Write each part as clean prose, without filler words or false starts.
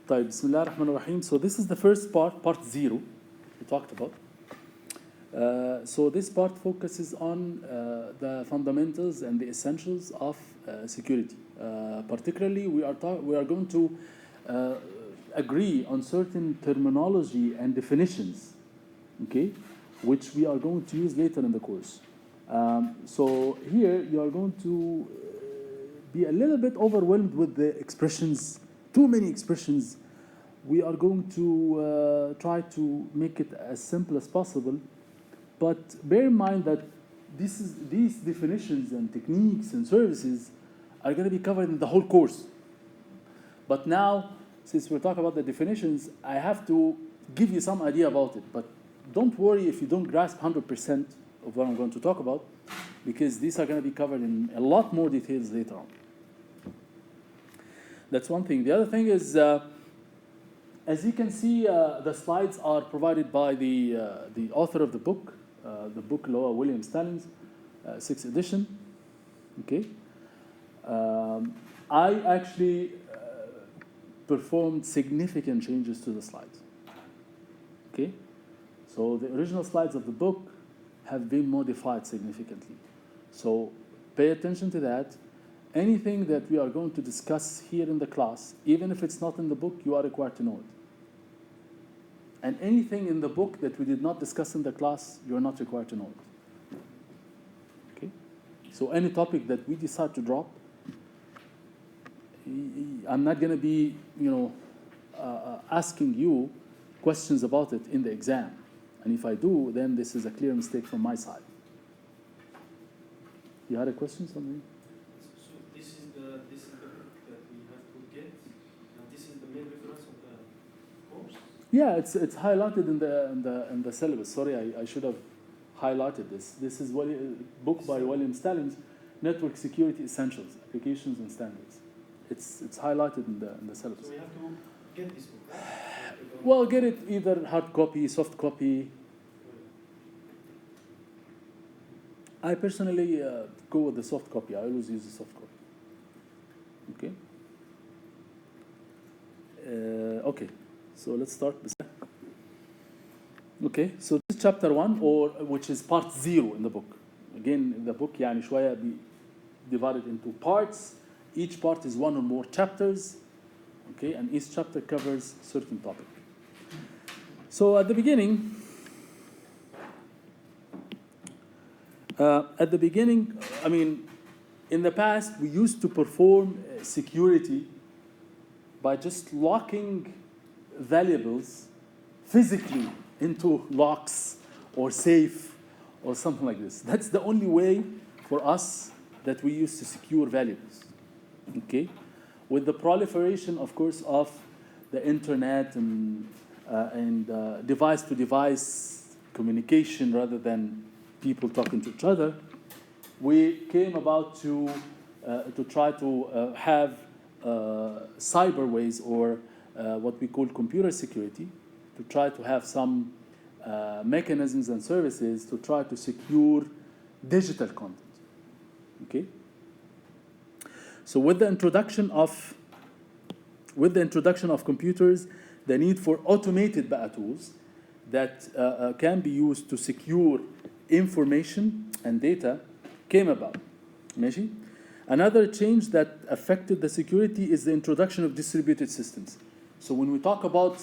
طيب بسم الله الرحمن الرحيم. So this is the first part, part 0 we talked about. So this part focuses on the fundamentals and the essentials of security. Particularly, we are going to agree on certain terminology and definitions, okay, which we are going to use later in the course. So here you are going to be a little bit overwhelmed with the expressions, too many expressions. We are going to try to make it as simple as possible, but bear in mind that these definitions and techniques and services are going to be covered in the whole course. But now, since we're talking about the definitions, I have to give you some idea about it. But don't worry if you don't grasp 100% of what I'm going to talk about, because these are going to be covered in a lot more details later on. That's one thing. The other thing is, as you can see, the slides are provided by the author of the book Law William Stallings, 6th edition. Okay. I actually performed significant changes to the slides. Okay. So the original slides of the book have been modified significantly. So pay attention to that. Anything that we are going to discuss here in the class, even if it's not in the book, you are required to know it. And anything in the book that we did not discuss in the class, you are not required to know it. Okay? So any topic that we decide to drop, I'm not going to be, asking you questions about it in the exam. And if I do, then this is a clear mistake from my side. You had a question, something? So this is the book that we have to get, and this is the main reference of the course? Yeah, it's highlighted in the syllabus. Sorry, I should have highlighted this. This is book by William Stallings, Network Security Essentials, Applications and Standards. It's highlighted in the syllabus. So we have to get this book, right? Well, get it either hard copy, soft copy. I personally go with the soft copy. I always use the soft copy. Okay. Okay. So let's start. Okay. So this is chapter 1, which is part 0 in the book. Again, the book يعني شوية divided into parts. Each part is 1 or more chapters. Okay, and each chapter covers a certain topic. So at the beginning, I mean, in the past, we used to perform security by just locking valuables physically into locks or safe or something like this. That's the only way for us that we used to secure valuables. Okay? With the proliferation, of course, of the internet and device-to-device communication rather than people talking to each other, we came about to try to have cyber ways, or what we call computer security, to try to have some mechanisms and services to try to secure digital content. Okay. So with the introduction of computers, the need for automated tools that can be used to secure information and data came about. ماشي? Another change that affected the security is the introduction of distributed systems. So when we talk about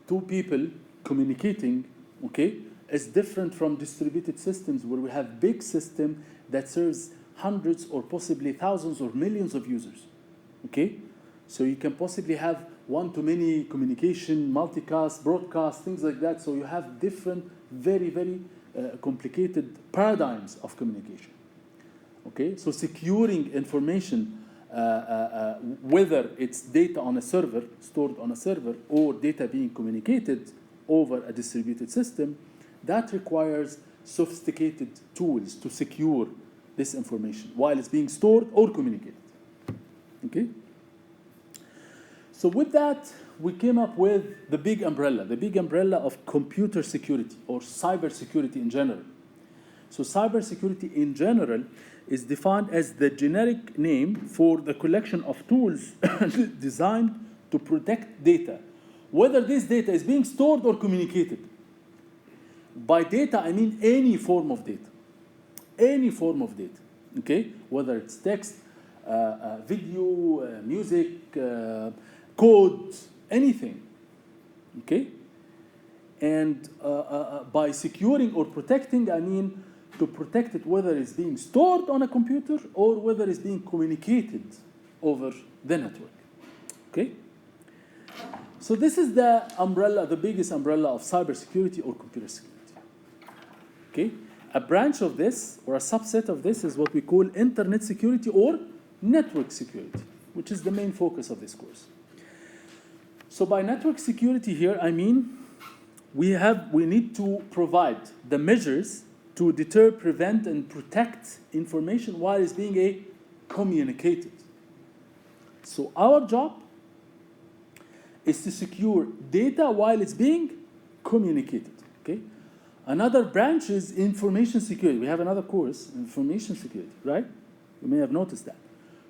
two people communicating, okay, it's different from distributed systems where we have big system that serves hundreds or possibly thousands or millions of users. Okay? So you can possibly have one-to-many communication, multicast, broadcast, things like that. So you have different, very, very complicated paradigms of communication. Okay? So securing information, whether it's data on a server, stored on a server, or data being communicated over a distributed system, that requires sophisticated tools to secure this information while it's being stored or communicated. Okay? So with that, we came up with the big umbrella of computer security or cyber security in general. So cyber security in general is defined as the generic name for the collection of tools designed to protect data, whether this data is being stored or communicated. By data, I mean any form of data. Any form of data, okay? Whether it's text, video, music, code, anything, okay? And by securing or protecting, I mean to protect it whether it's being stored on a computer or whether it's being communicated over the network, okay? So this is the umbrella, the biggest umbrella of cybersecurity or computer security, okay? A branch of this or a subset of this is what we call internet security or network security, which is the main focus of this course. So by network security here, I mean we need to provide the measures to deter, prevent, and protect information while it's being communicated. So our job is to secure data while it's being communicated, okay? Another branch is information security. We have another course, information security, right? You may have noticed that.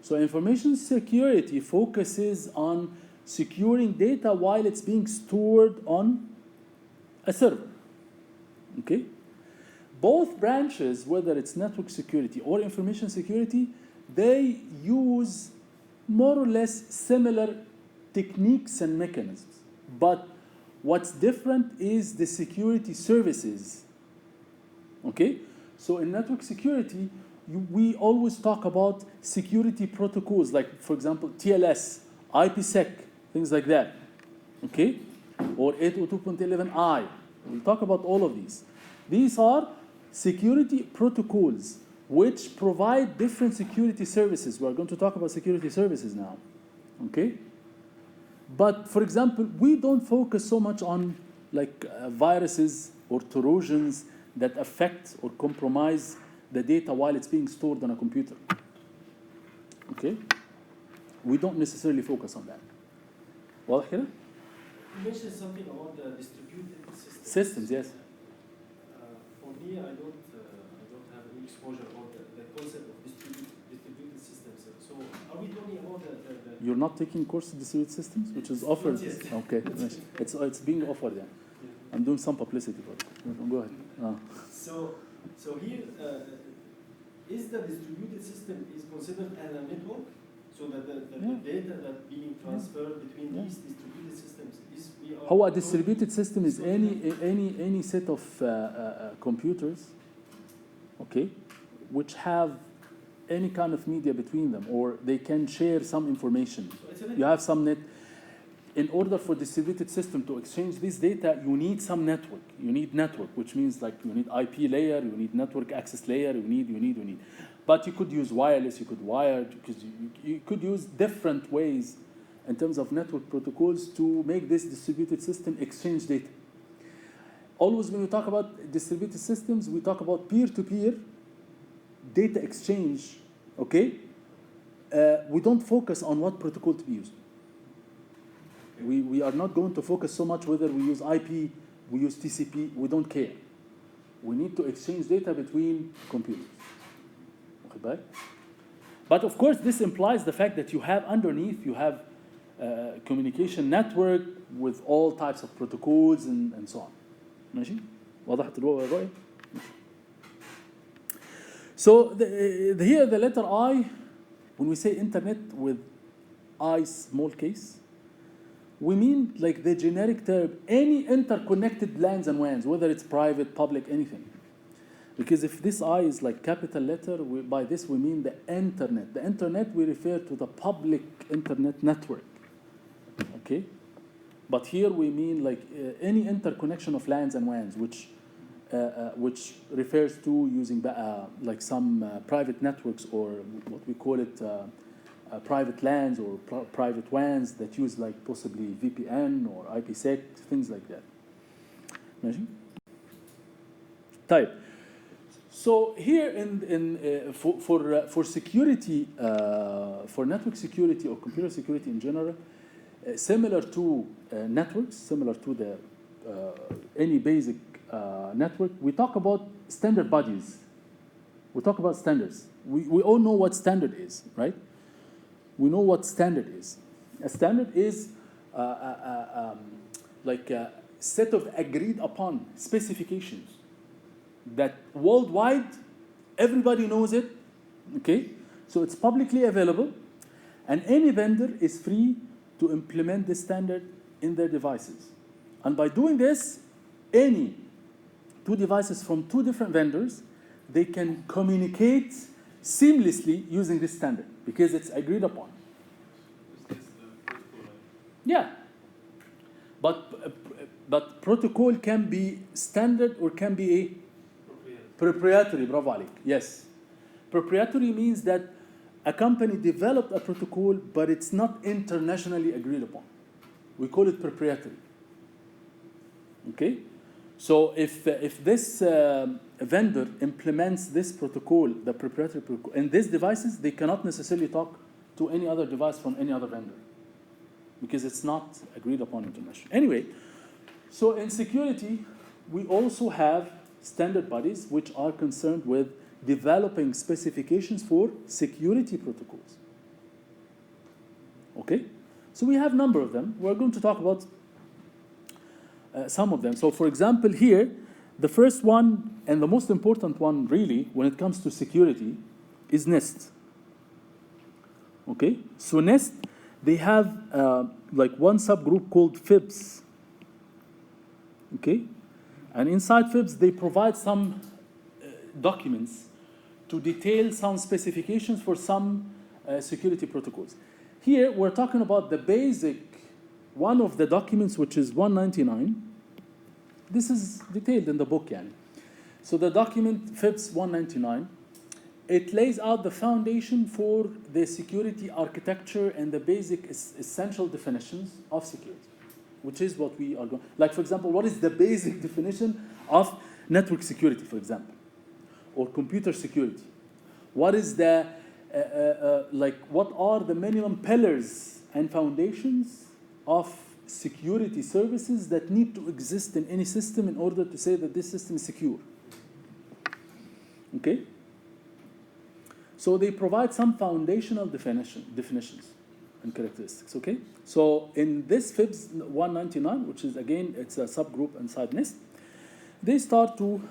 So information security focuses on securing data while it's being stored on a server, okay? Both branches, whether it's network security or information security, they use more or less similar techniques and mechanisms. But what's different is the security services, okay? So in network security, we always talk about security protocols, like, for example, TLS, IPsec, things like that, okay? Or 802.11i. We'll talk about all of these. These are security protocols which provide different security services. We're going to talk about security services now, okay? But for example, we don't focus so much on like viruses or Trojans that affect or compromise the data while it's being stored on a computer, okay? We don't necessarily focus on that. واضح كده؟ You mentioned something about the distributed systems. Systems, yes. For me, I don't have any exposure on the concept of distributed systems. So, are we talking about the You're not taking course in distributed systems, which is offered. Yes. Okay, it's being offered. Yeah, I'm doing some publicity for it. Go ahead. So here, is the distributed system is considered as a network? So that the data that being transferred between these distributed systems is How a distributed system is any set of computers, okay, which have any kind of media between them, or they can share some information. So you have some net. In order for distributed system to exchange this data, you need some network. You need network, which means like you need IP layer, you need network access layer, you need. But you could use wireless, you could wired, because you could use different ways in terms of network protocols to make this distributed system exchange data. Always when we talk about distributed systems, we talk about peer-to-peer data exchange, okay? We don't focus on what protocol to be used. We are not going to focus so much whether we use IP, we use TCP, we don't care. We need to exchange data between computers. Okay, but of course, this implies the fact that you have underneath, you have communication network with all types of protocols and so on. ماشي؟ وضحت الرؤية؟ So here the letter I, when we say internet with I small case, we mean like the generic term, any interconnected LANs and WANs, whether it's private, public, anything. Because if this I is like capital letter, by this we mean the internet. The internet we refer to the public internet network, okay? But here we mean like any interconnection of LANs and WANs, which refers to using like some private networks, or what we call it private LANs or private WANs that use like possibly VPN or IPsec, things like that. ماشي؟ طيب. So here for security, for network security or computer security in general, similar to networks, similar to the any basic network, we talk about standard bodies. We talk about standards. We all know what standard is, right? We know what standard is. A standard is like a set of agreed upon specifications that worldwide everybody knows it. Okay, so it's publicly available, and any vendor is free to implement this standard in their devices. And by doing this, any two devices from two different vendors, they can communicate seamlessly using this standard because it's agreed upon. Yeah, but protocol can be standard or can be a proprietary. Bravo عليك. Yes, proprietary means that a company developed a protocol, but it's not internationally agreed upon. We call it proprietary. Okay, so if this vendor implements this protocol, the proprietary protocol, in these devices, they cannot necessarily talk to any other device from any other vendor because it's not agreed upon internationally. Anyway, so in security, we also have standard bodies which are concerned with developing specifications for security protocols. Okay, so we have a number of them. We're going to talk about some of them. So for example here, the first one and the most important one really when it comes to security is NIST. Okay, so NIST, they have like one subgroup called FIBS. Okay, and inside FIBS they provide some documents to detail some specifications for some security protocols. Here we're talking about the basic one of the documents, which is 199. This is detailed in the book, yani. So the document FIBS 199, it lays out the foundation for the security architecture and the basic essential definitions of security, which is what we are going. Like for example, what is the basic definition of network security, for example, or computer security? What is the like? What are the minimum pillars and foundations of security services that need to exist in any system in order to say that this system is secure? Okay. So they provide some foundational definitions and characteristics. Okay. So in this FIBS 199, which is again it's a subgroup inside NIST, they start to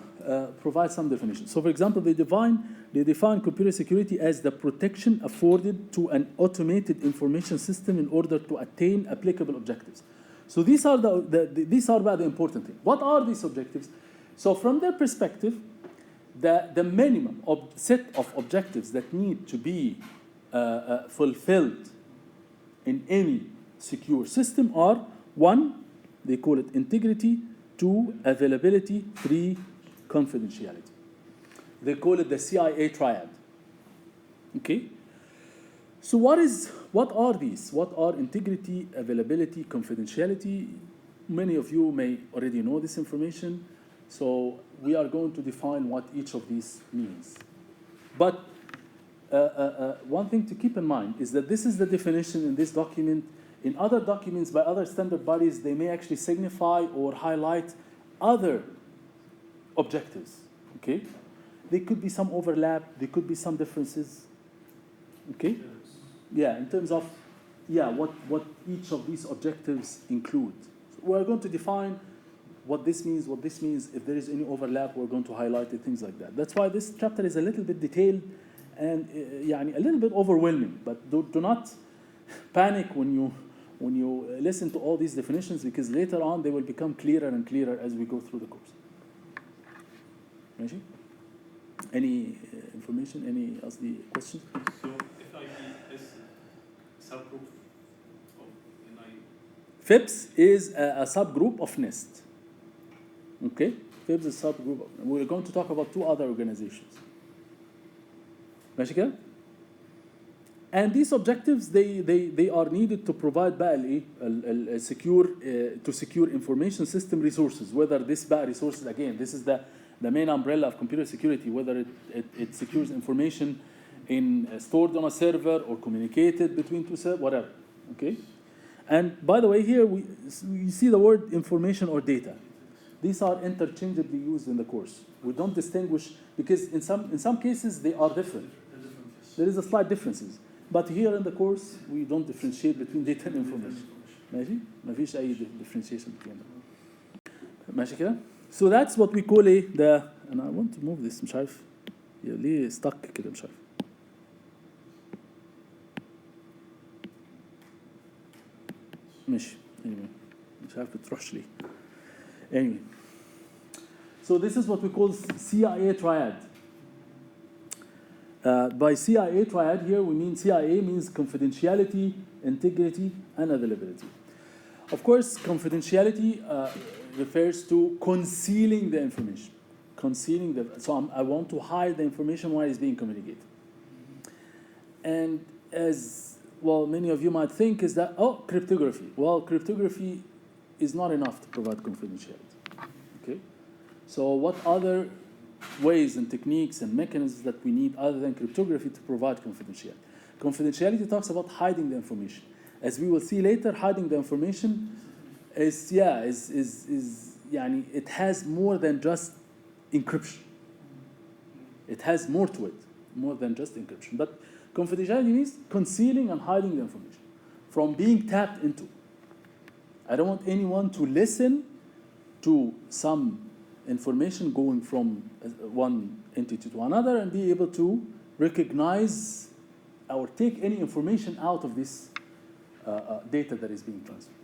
provide some definitions. So for example, they define computer security as the protection afforded to an automated information system in order to attain applicable objectives. So these are these are the important things. What are these objectives? So from their perspective, the minimum set of objectives that need to be fulfilled in any secure system are: one, they call it integrity; two, availability; three, confidentiality. They call it the CIA triad. Okay? So what are these? What are integrity, availability, confidentiality? Many of you may already know this information. So we are going to define what each of these means. But one thing to keep in mind is that this is the definition in this document. In other documents by other standard bodies, they may actually signify or highlight other objectives. Okay? There could be some overlap, there could be some differences. Okay? Yeah, in terms of what each of these objectives include. So we're going to define what this means. If there is any overlap, we're going to highlight it, things like that. That's why this chapter is a little bit detailed and a little bit overwhelming. But do not panic when you listen to all these definitions, because later on they will become clearer and clearer as we go through the course. Any information? Any other questions? So FIB is subgroup of NI. FIBS is a subgroup of NIST. Okay, FIBS is a subgroup. We're going to talk about two other organizations. ماشي كده؟ And these objectives they are needed to provide بقى secure information system resources. Whether this بقى resources, again, this is the main umbrella of computer security, whether it secures information stored on a server or communicated between two servers, whatever. Okay? And by the way, here we see the word information or data. These are interchangeably used in the course. We don't distinguish, because in some cases they are different. There is a slight differences. But here in the course, we don't differentiate between data and information. ماشي؟ مفيش أي differentiation between them. ماشي كده؟ So that's what we call the and I want to move this مش عارف ليه stuck كده مش عارف. ماشي anyway مش عارف بتروحش ليه. Anyway. So this is what we call CIA triad. By CIA triad here we mean CIA means confidentiality, integrity, and availability. Of course, confidentiality refers to concealing the information. I want to hide the information while it's being communicated. And as well, many of you might think is that, cryptography. Well, cryptography is not enough to provide confidentiality. Okay? So what other ways and techniques and mechanisms that we need other than cryptography to provide confidentiality? Confidentiality talks about hiding the information. As we will see later, hiding the information is يعني it has more than just encryption. It has more to it, more than just encryption. But confidentiality means concealing and hiding the information from being tapped into. I don't want anyone to listen to some information going from one entity to another and be able to recognize or take any information out of this data that is being transferred.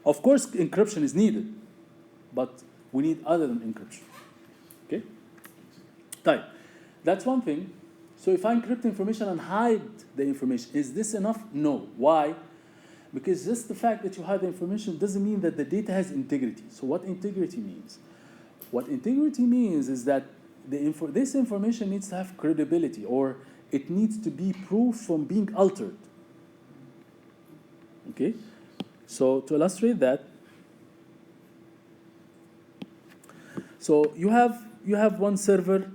Of course, encryption is needed, but we need other than encryption. Okay? Type. That's one thing. So if I encrypt information and hide the information, is this enough? No. Why? Because just the fact that you hide the information doesn't mean that the data has integrity. So what integrity means? What integrity means is that this information needs to have credibility, or it needs to be proof from being altered. Okay? So to illustrate that, so you have one server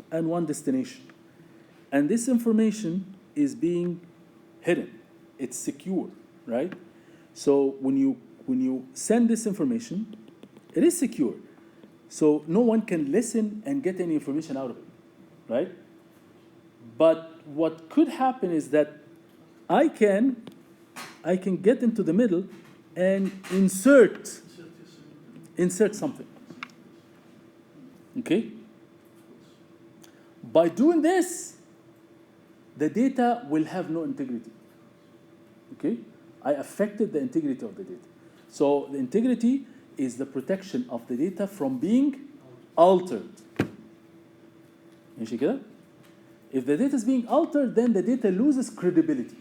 and one destination. And this information is being hidden. It's secure, right? So when you send this information, it is secure. So no one can listen and get any information out of it, right? But what could happen is that I can get into the middle and insert something. Okay? By doing this, the data will have no integrity. Okay? I affected the integrity of the data. So the integrity is the protection of the data from being altered. ماشي كده؟ If the data is being altered, then the data loses credibility.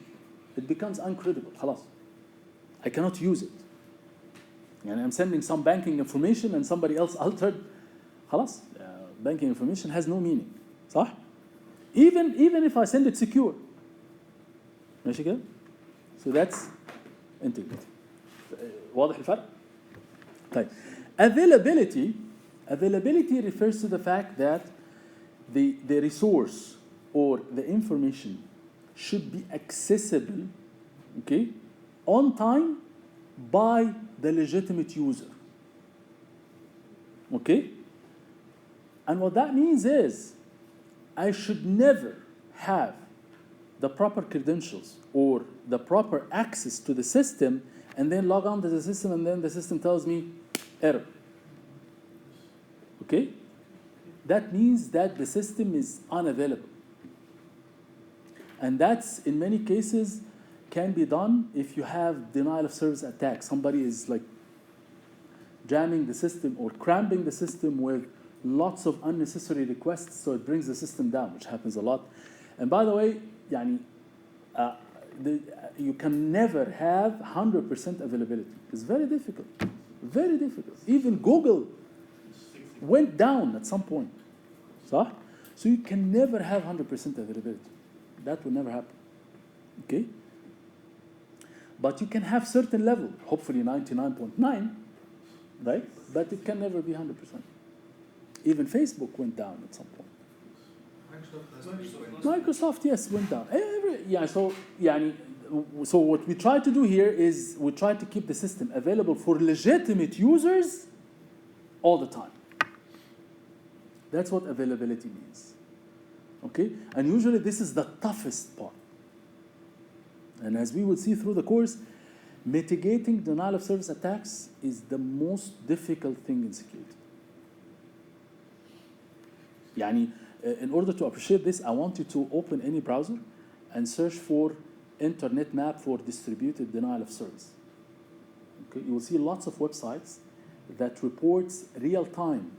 It becomes uncredible. خلاص. I cannot use it. يعني I'm sending some banking information and somebody else altered. خلاص. Banking information has no meaning. صح؟ Even if I send it secure. ماشي كده؟ So that's integrity. واضح الفرق؟ طيب. Availability refers to the fact that the resource or the information should be accessible, okay, on time by the legitimate user. Okay? And what that means is I should never have the proper credentials or the proper access to the system and then log on to the system and then the system tells me error. Okay? That means that the system is unavailable. And that's, in many cases, can be done if you have denial of service attack. Somebody is like jamming the system or cramping the system with lots of unnecessary requests, so it brings the system down, which happens a lot. And by the way, you can never have 100% availability. It's very difficult. Very difficult. Even Google went down at some point. صح? So you can never have 100% availability. That will never happen. Okay? But you can have certain level, hopefully 99.9, right? But it can never be 100%. Even Facebook went down at some point. Microsoft, yes, went down. So what we try to do here is we try to keep the system available for legitimate users all the time. That's what availability means. Okay? And usually this is the toughest part. And as we will see through the course, mitigating denial of service attacks is the most difficult thing in security. يعني, in order to appreciate this, I want you to open any browser and search for internet map for distributed denial of service. Okay, you will see lots of websites that reports real time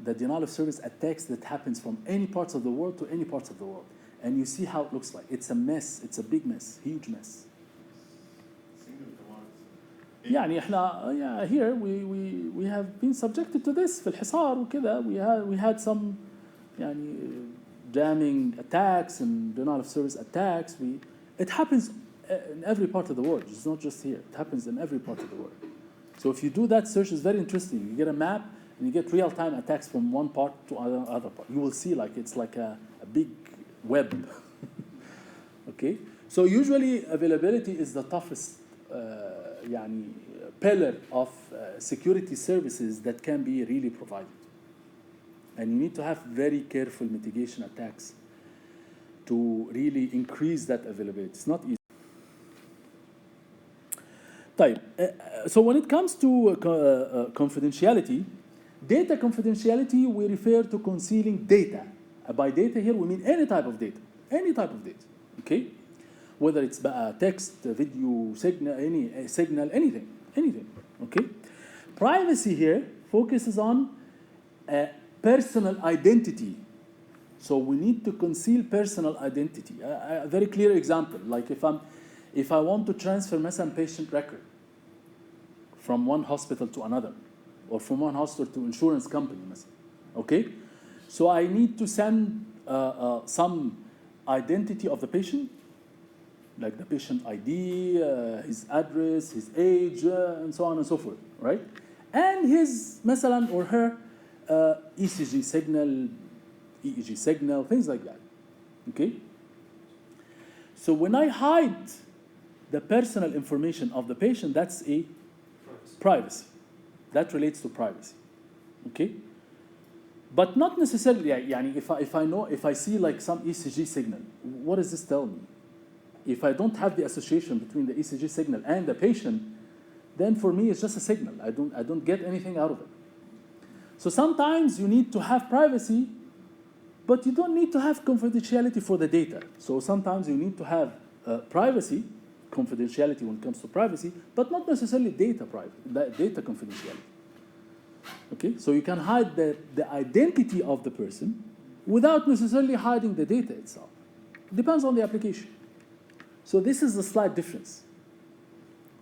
the denial of service attacks that happens from any parts of the world to any parts of the world. And you see how it looks like. It's a mess. It's a big mess, huge mess. يعني احنا yeah, here we have been subjected to this في الحصار وكذا. We had some يعني jamming attacks and denial of service attacks. It happens in every part of the world. It's not just here. It happens in every part of the world. So if you do that search, it's very interesting. You get a map and you get real-time attacks from one part to other part. You will see like it's like a big web. Okay. So usually availability is the toughest يعني pillar of security services that can be really provided. And you need to have very careful mitigation attacks to really increase that availability. It's not easy. طيب, so when it comes to confidentiality, data confidentiality, we refer to concealing data. By data here, we mean any type of data. Any type of data. Okay? Whether it's text, video, signal, anything. Okay? Privacy here focuses on personal identity. So we need to conceal personal identity. A very clear example, like if I want to transfer مثلا patient record from one hospital to another, or from one hospital to insurance company مثلا, okay? So I need to send some identity of the patient, like the patient ID, his address, his age, and so on and so forth, right? And his مثلا or her ECG signal, EEG signal, things like that, okay? So when I hide the personal information of the patient, that's a privacy. That relates to privacy, okay? But not necessarily, يعني if I see like some ECG signal, what does this tell me? If I don't have the association between the ECG signal and the patient, then for me it's just a signal. I don't get anything out of it. So sometimes you need to have privacy, but you don't need to have confidentiality for the data. So sometimes you need to have privacy, confidentiality when it comes to privacy, but not necessarily data confidentiality. Okay, so you can hide the identity of the person without necessarily hiding the data itself. It depends on the application. So this is a slight difference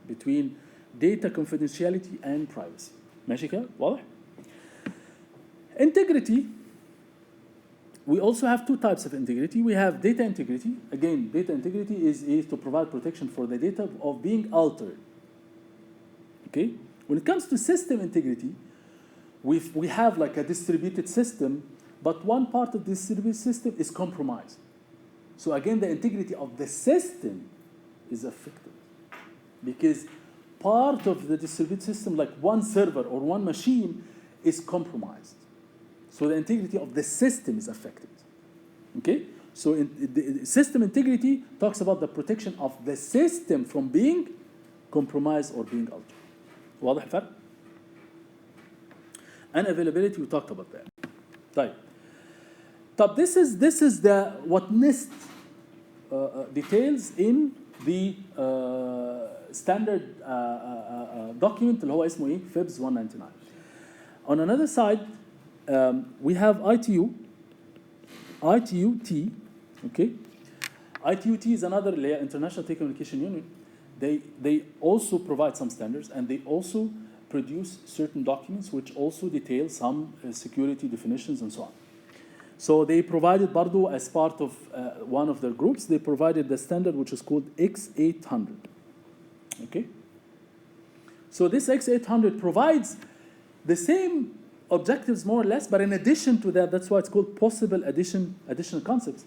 between data confidentiality and privacy. ماشي كده؟ واضح؟ Integrity. We also have two types of integrity. We have data integrity. Again, data integrity is to provide protection for the data of being altered. Okay? When it comes to system integrity, we have like a distributed system, but one part of the distributed system is compromised. So again, the integrity of the system is affected because part of the distributed system, like one server or one machine, is compromised. So the integrity of the system is affected. Okay? So the system integrity talks about the protection of the system from being compromised or being altered. واضح الفرق؟ And availability, we talked about that. طيب, this is the what NIST details in the standard document اللي هو اسمه ايه؟ FIBS 199. On another side, we have ITU-T, okay? ITU-T is another layer, International Telecommunication Union. They also provide some standards, and they also produce certain documents which also detail some security definitions and so on. So they provided برضو as part of one of their groups, they provided the standard which is called X800, okay? So this X800 provides the same objectives more or less, but in addition to that, that's why it's called possible additional concepts.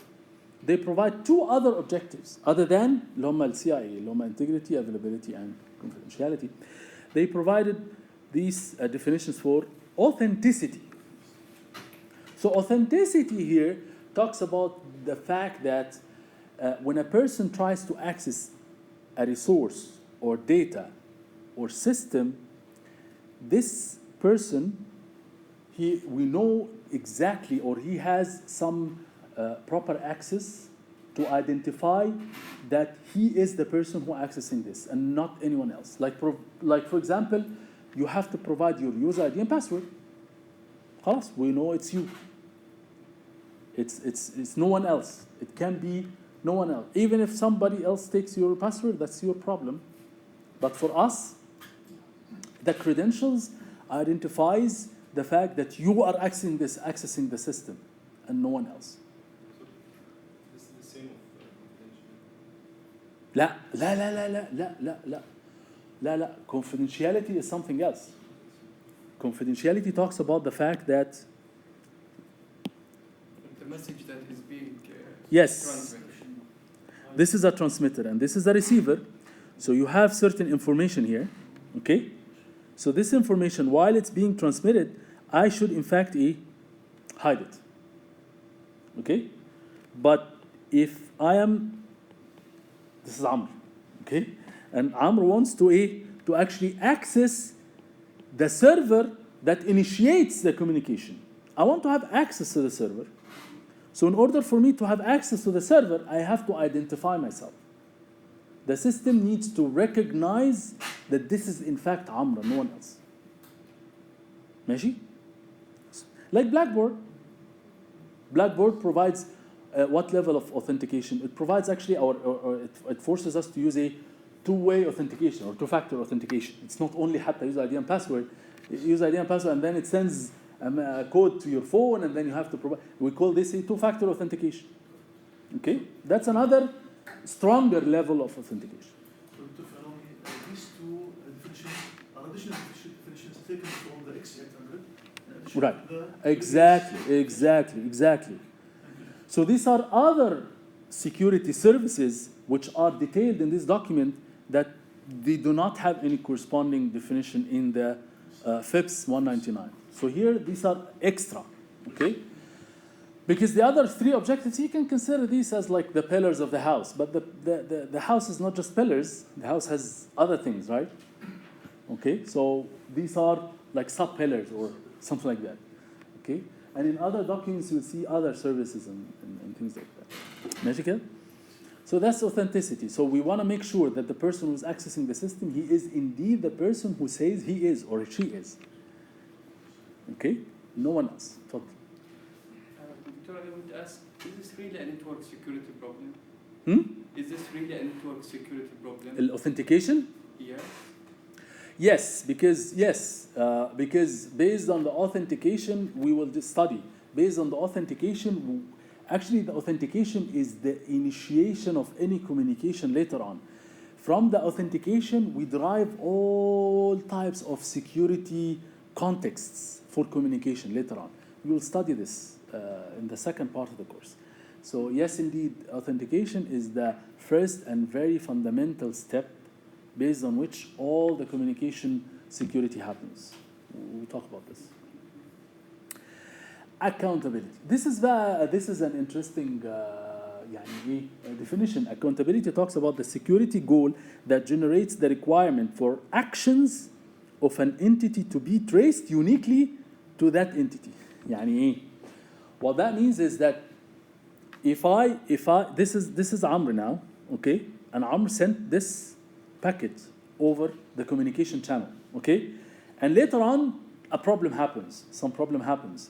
They provide two other objectives other than اللي هم CIA, اللي هم integrity, availability, and confidentiality. They provided these definitions for authenticity. So authenticity here talks about the fact that when a person tries to access a resource or data or system, this person, we know exactly, or he has some proper access to identify that he is the person who accessing this and not anyone else. Like for example, you have to provide your user ID and password. خلاص, we know it's you. It's no one else. It can be no one else. Even if somebody else takes your password, that's your problem. But for us, the credentials identifies the fact that you are accessing the system and no one else. So this is the same of confidentiality. لا لا لا لا لا لا لا لا لا لا. Confidentiality is something else. Confidentiality talks about the fact that the message that is being yes, transmitted. this is a transmitter and this is a receiver. So you have certain information here, okay? So this information, while it's being transmitted, I should in fact hide it, okay? But if I am, this is Amr, okay? And Amr wants to actually access the server that initiates the communication. I want to have access to the server. So in order for me to have access to the server, I have to identify myself. The system needs to recognize that this is in fact Amr, no one else. ماشي? Like Blackboard. Blackboard provides what level of authentication? It provides actually it forces us to use a two-way authentication or two-factor authentication. It's not only حتى use ID and password. Use ID and password and then it sends a code to your phone and then you have to provide. We call this a two-factor authentication. Okay? That's another stronger level of authentication. These two definitions are additional definitions taken from the X800. Right. Exactly. So these are other security services which are detailed in this document that they do not have any corresponding definition in the FIPS 199. So here, these are extra, okay? Because the other three objectives, you can consider these as like the pillars of the house. But the house is not just pillars. The house has other things, right? Okay, so these are like sub-pillars or something like that, okay? And in other documents, you'll see other services and things like that. ماشي كده? So that's authenticity. So we want to make sure that the person who's accessing the system, he is indeed the person who says he is or she is. Okay? No one else. Victor, I would ask, is this really a network security problem? Is this really a network security problem? Authentication? Yes. Yes, because based on the authentication, we will study. Based on the authentication, actually the authentication is the initiation of any communication later on. From the authentication, we derive all types of security contexts for communication later on. We will study this in the second part of the course. So yes, indeed, authentication is the first and very fundamental step based on which all the communication security happens. We'll talk about this. Accountability. This is an interesting definition. Accountability talks about the security goal that generates the requirement for actions of an entity to be traced uniquely to that entity. What that means is that if this is Amr now, okay, and Amr sent this packet over the communication channel, okay, and later on some problem happens.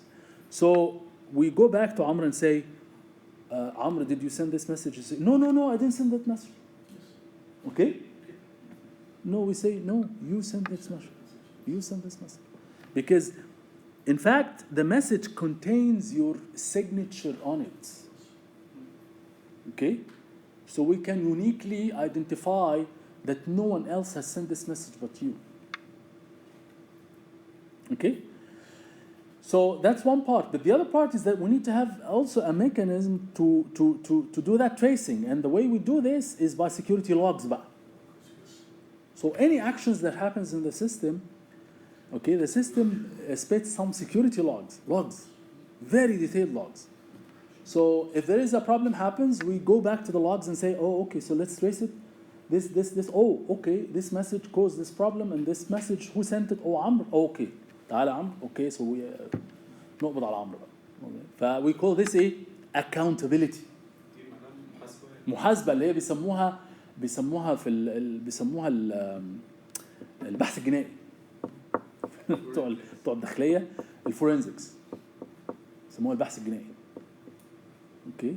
So we go back to Amr and say, Amr, did you send this message? You say, no, I didn't send that message. Okay? No, we say, no, you sent this message. You sent this message. Because, in fact, the message contains your signature on it. Okay? So we can uniquely identify that no one else has sent this message but you. Okay? So that's one part. But the other part is that we need to have also a mechanism to do that tracing. And the way we do this is by security logs. So any actions that happens in the system, okay, the system spits some security logs, very detailed logs. So if there is a problem happens, we go back to the logs and say, oh, okay, so let's trace it. this oh okay, this message caused this problem, and this message who sent it? Oh عمرو. Oh, okay. تعالى عمرو. Okay, so we نقبض على عمرو بقى. Okay. we call this a accountability. دي معناها محاسبة يعني. محاسبة اللي هي بيسموها في بيسموها البحث الجنائي. بتوع الداخلية الفورنزكس يسموها البحث الجنائي. اوكي.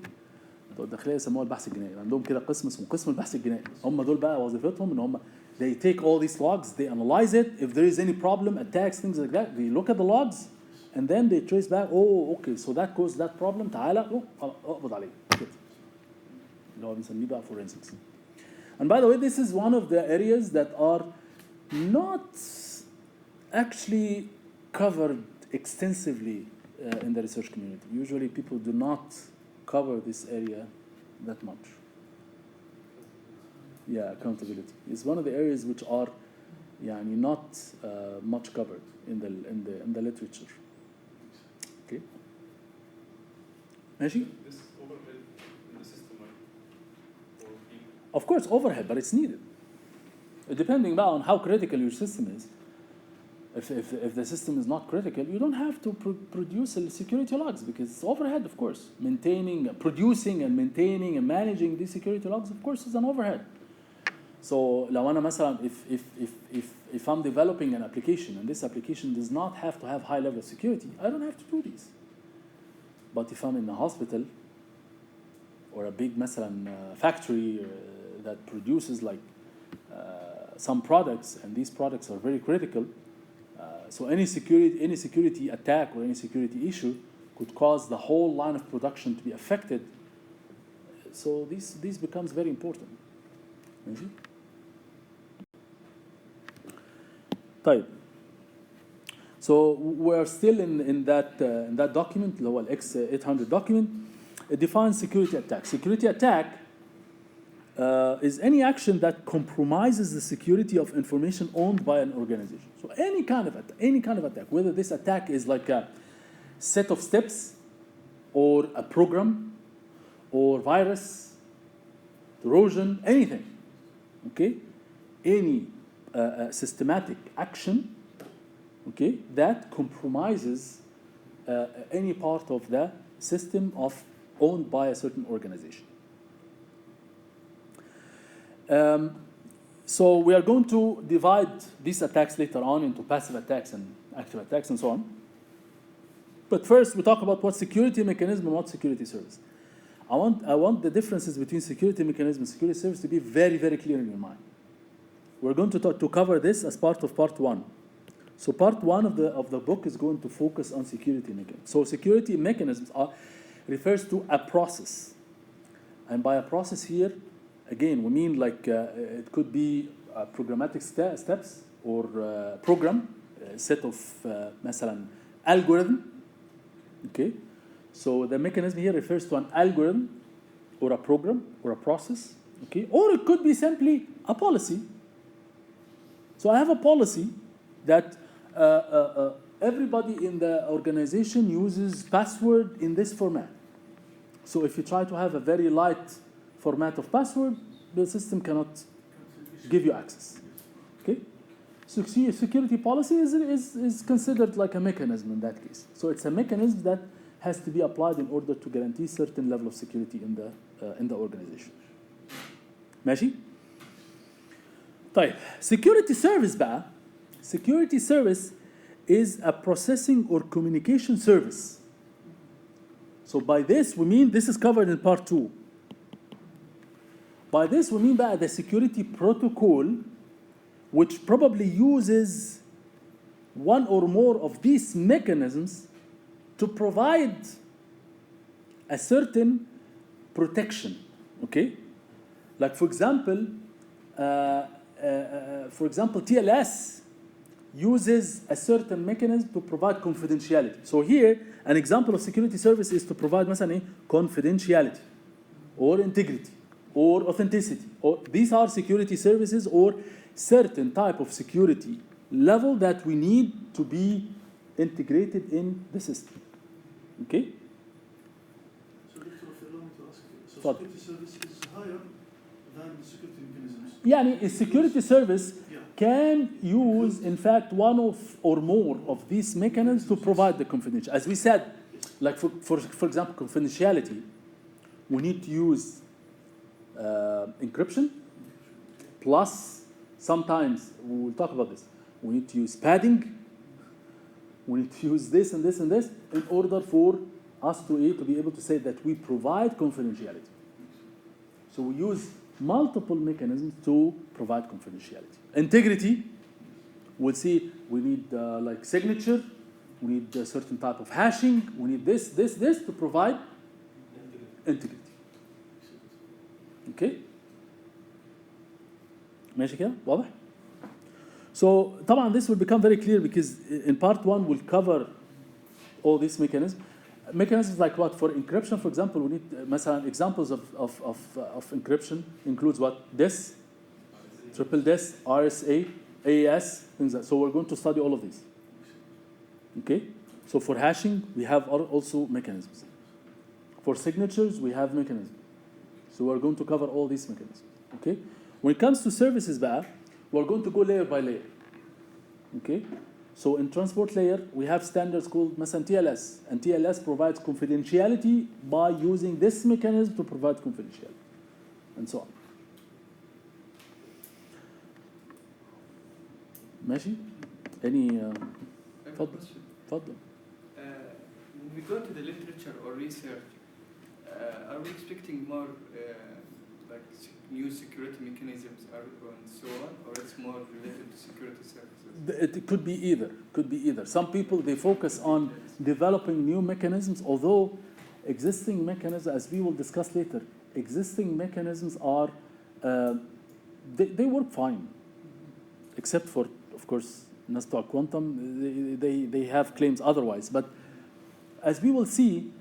بتوع الداخلية يسموها البحث الجنائي، عندهم كده قسم اسمه قسم البحث الجنائي. هم دول بقى وظيفتهم ان هم they take all these logs, they analyze it, if there is any problem, attacks, things like that, they look at the logs and then they trace back, oh okay, so that caused that problem, تعالى اقبض عليه كده. اللي هو بنسميه بقى forensics. And by the way, this is one of the areas that are not actually covered extensively in the research community. Usually people do not cover this area that much. Yeah, accountability is one of the areas which are not much covered in the literature. Okay. ماشي? This overhead in the system, right? For people. Of course, overhead, but it's needed. Depending on how critical your system is. If the system is not critical, you don't have to produce security logs because it's overhead, of course. Producing and maintaining and managing these security logs, of course, is an overhead. So لو أنا مثلا if I'm developing an application and this application does not have to have high level of security, I don't have to do these. But if I'm in a hospital or a big مثلا factory that produces like some products, and these products are very critical, so any security attack or any security issue could cause the whole line of production to be affected. So this becomes very important. ماشي؟ طيب. So we're still in that document اللي هو X800 document. It defines security attack. Security attack is any action that compromises the security of information owned by an organization. So any kind of attack, whether this attack is like a set of steps or a program or virus, Trojan, anything, okay? Any systematic action, okay, that compromises any part of the system owned by a certain organization. So we are going to divide these attacks later on into passive attacks and active attacks and so on. But first we talk about what security mechanism and what security service. I want the differences between security mechanism and security service to be very, very clear in your mind. We're going to cover this as part of part 1. So part 1 of the book is going to focus on security mechanisms. So security mechanisms refers to a process. And by a process here, again, we mean like it could be programmatic steps or program, set of مثلا algorithm. Okay, so the mechanism here refers to an algorithm or a program or a process. Okay, or it could be simply a policy. So I have a policy that everybody in the organization uses password in this format. So if you try to have a very light format of password, the system cannot give you access. Okay? So security policy is considered like a mechanism in that case. So it's a mechanism that has to be applied in order to guarantee certain level of security in the organization. ماشي؟ طيب, security service بقى. Security service is a processing or communication service. So by this we mean, this is covered in part 2. By this we mean بقى the security protocol which probably uses one or more of these mechanisms to provide a certain protection. Okay? Like for example, TLS uses a certain mechanism to provide confidentiality. So here, an example of security service is to provide مثلا confidentiality or integrity or authenticity. Or these are security services or certain type of security level that we need to be integrated in the system. Okay? So Dr. allow me to ask you. So Fine. security service is higher than security mechanisms. يعني a security service Yeah. can use, in fact, one of or more of these mechanisms to provide the confidentiality. As we said, like for example, confidentiality, we need to use encryption, plus sometimes, we'll talk about this, we need to use padding, we need to use this and this and this in order for us to be able to say that we provide confidentiality. So we use multiple mechanisms to provide confidentiality. Integrity, we'll see we need like signature, we need a certain type of hashing, we need this to provide integrity. Okay? ماشي كده؟ واضح؟ So طبعا this will become very clear because in part one we'll cover all these mechanisms. Mechanisms like what? For encryption, for example, we need مثلا examples of encryption includes what? DIS, triple DIS, RSA, AES, things like that. So we're going to study all of these. Okay? So for hashing, we have also mechanisms. For signatures, we have mechanisms. So we're going to cover all these mechanisms. Okay? When it comes to services بقى, we're going to go layer by layer. Okay? So in transport layer, we have standards called مثلا TLS, and TLS provides confidentiality by using this mechanism to provide confidentiality, and so on. ماشي؟ Any I have a question. اتفضل. When we go to the literature or research, are we expecting more like new security mechanisms and so on, or it's more related to security services? It could be either. Could be either. Some people they focus on developing new mechanisms, although existing mechanisms, as we will discuss later, existing mechanisms are they work fine, except for, of course, Nestor Quantum. They have claims otherwise. But as we will see,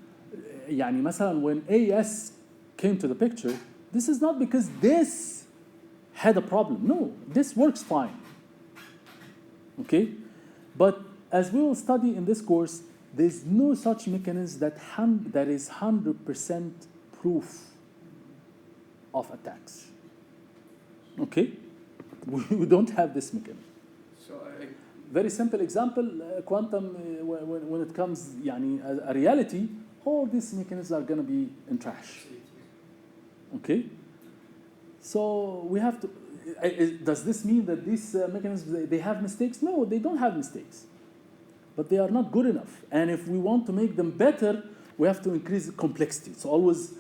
يعني مثلا when AES came to the picture, this is not because this had a problem. No, this works fine. Okay? But as we will study in this course, there's no such mechanism that is 100% proof of attacks. Okay? We don't have this mechanism. So Very simple example, quantum, when it comes يعني, a reality, all these mechanisms are going to be in trash. Okay? So we have to, does this mean that these mechanisms, they have mistakes? No, they don't have mistakes. But they are not good enough. And if we want to make them better, we have to increase the complexity. It's always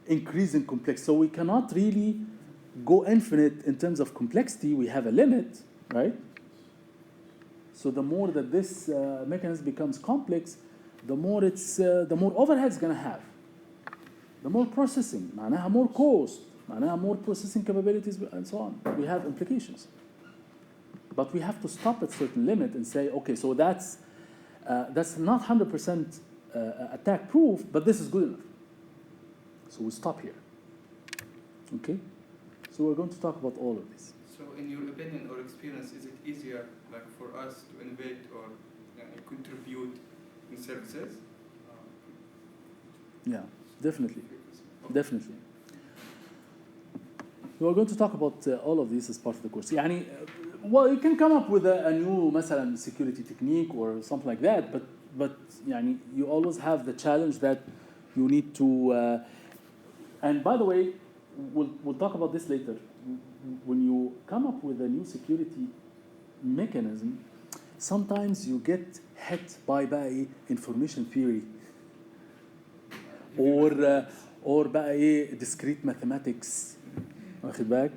increasing complexity. So we cannot really go infinite in terms of complexity. We have a limit, right? So the more that this mechanism becomes complex, the more overhead it's going to have. The more processing, معناها more cost, معناها more processing capabilities, and so on. We have implications. But we have to stop at certain limit and say, okay, so that's not 100% attack proof, but this is good enough. So we stop here. Okay? So we're going to talk about all of this. So in your opinion or experience, is it easier like for us to innovate or contribute in services? Yeah, definitely. Definitely. We're going to talk about all of this as part of the course. يعني, well, you can come up with a new مثلا security technique or something like that, but يعني, you always have the challenge that you need to. And by the way, we'll talk about this later. When you come up with a new security mechanism, sometimes you get hit by information theory or by discrete mathematics. واخد بالك?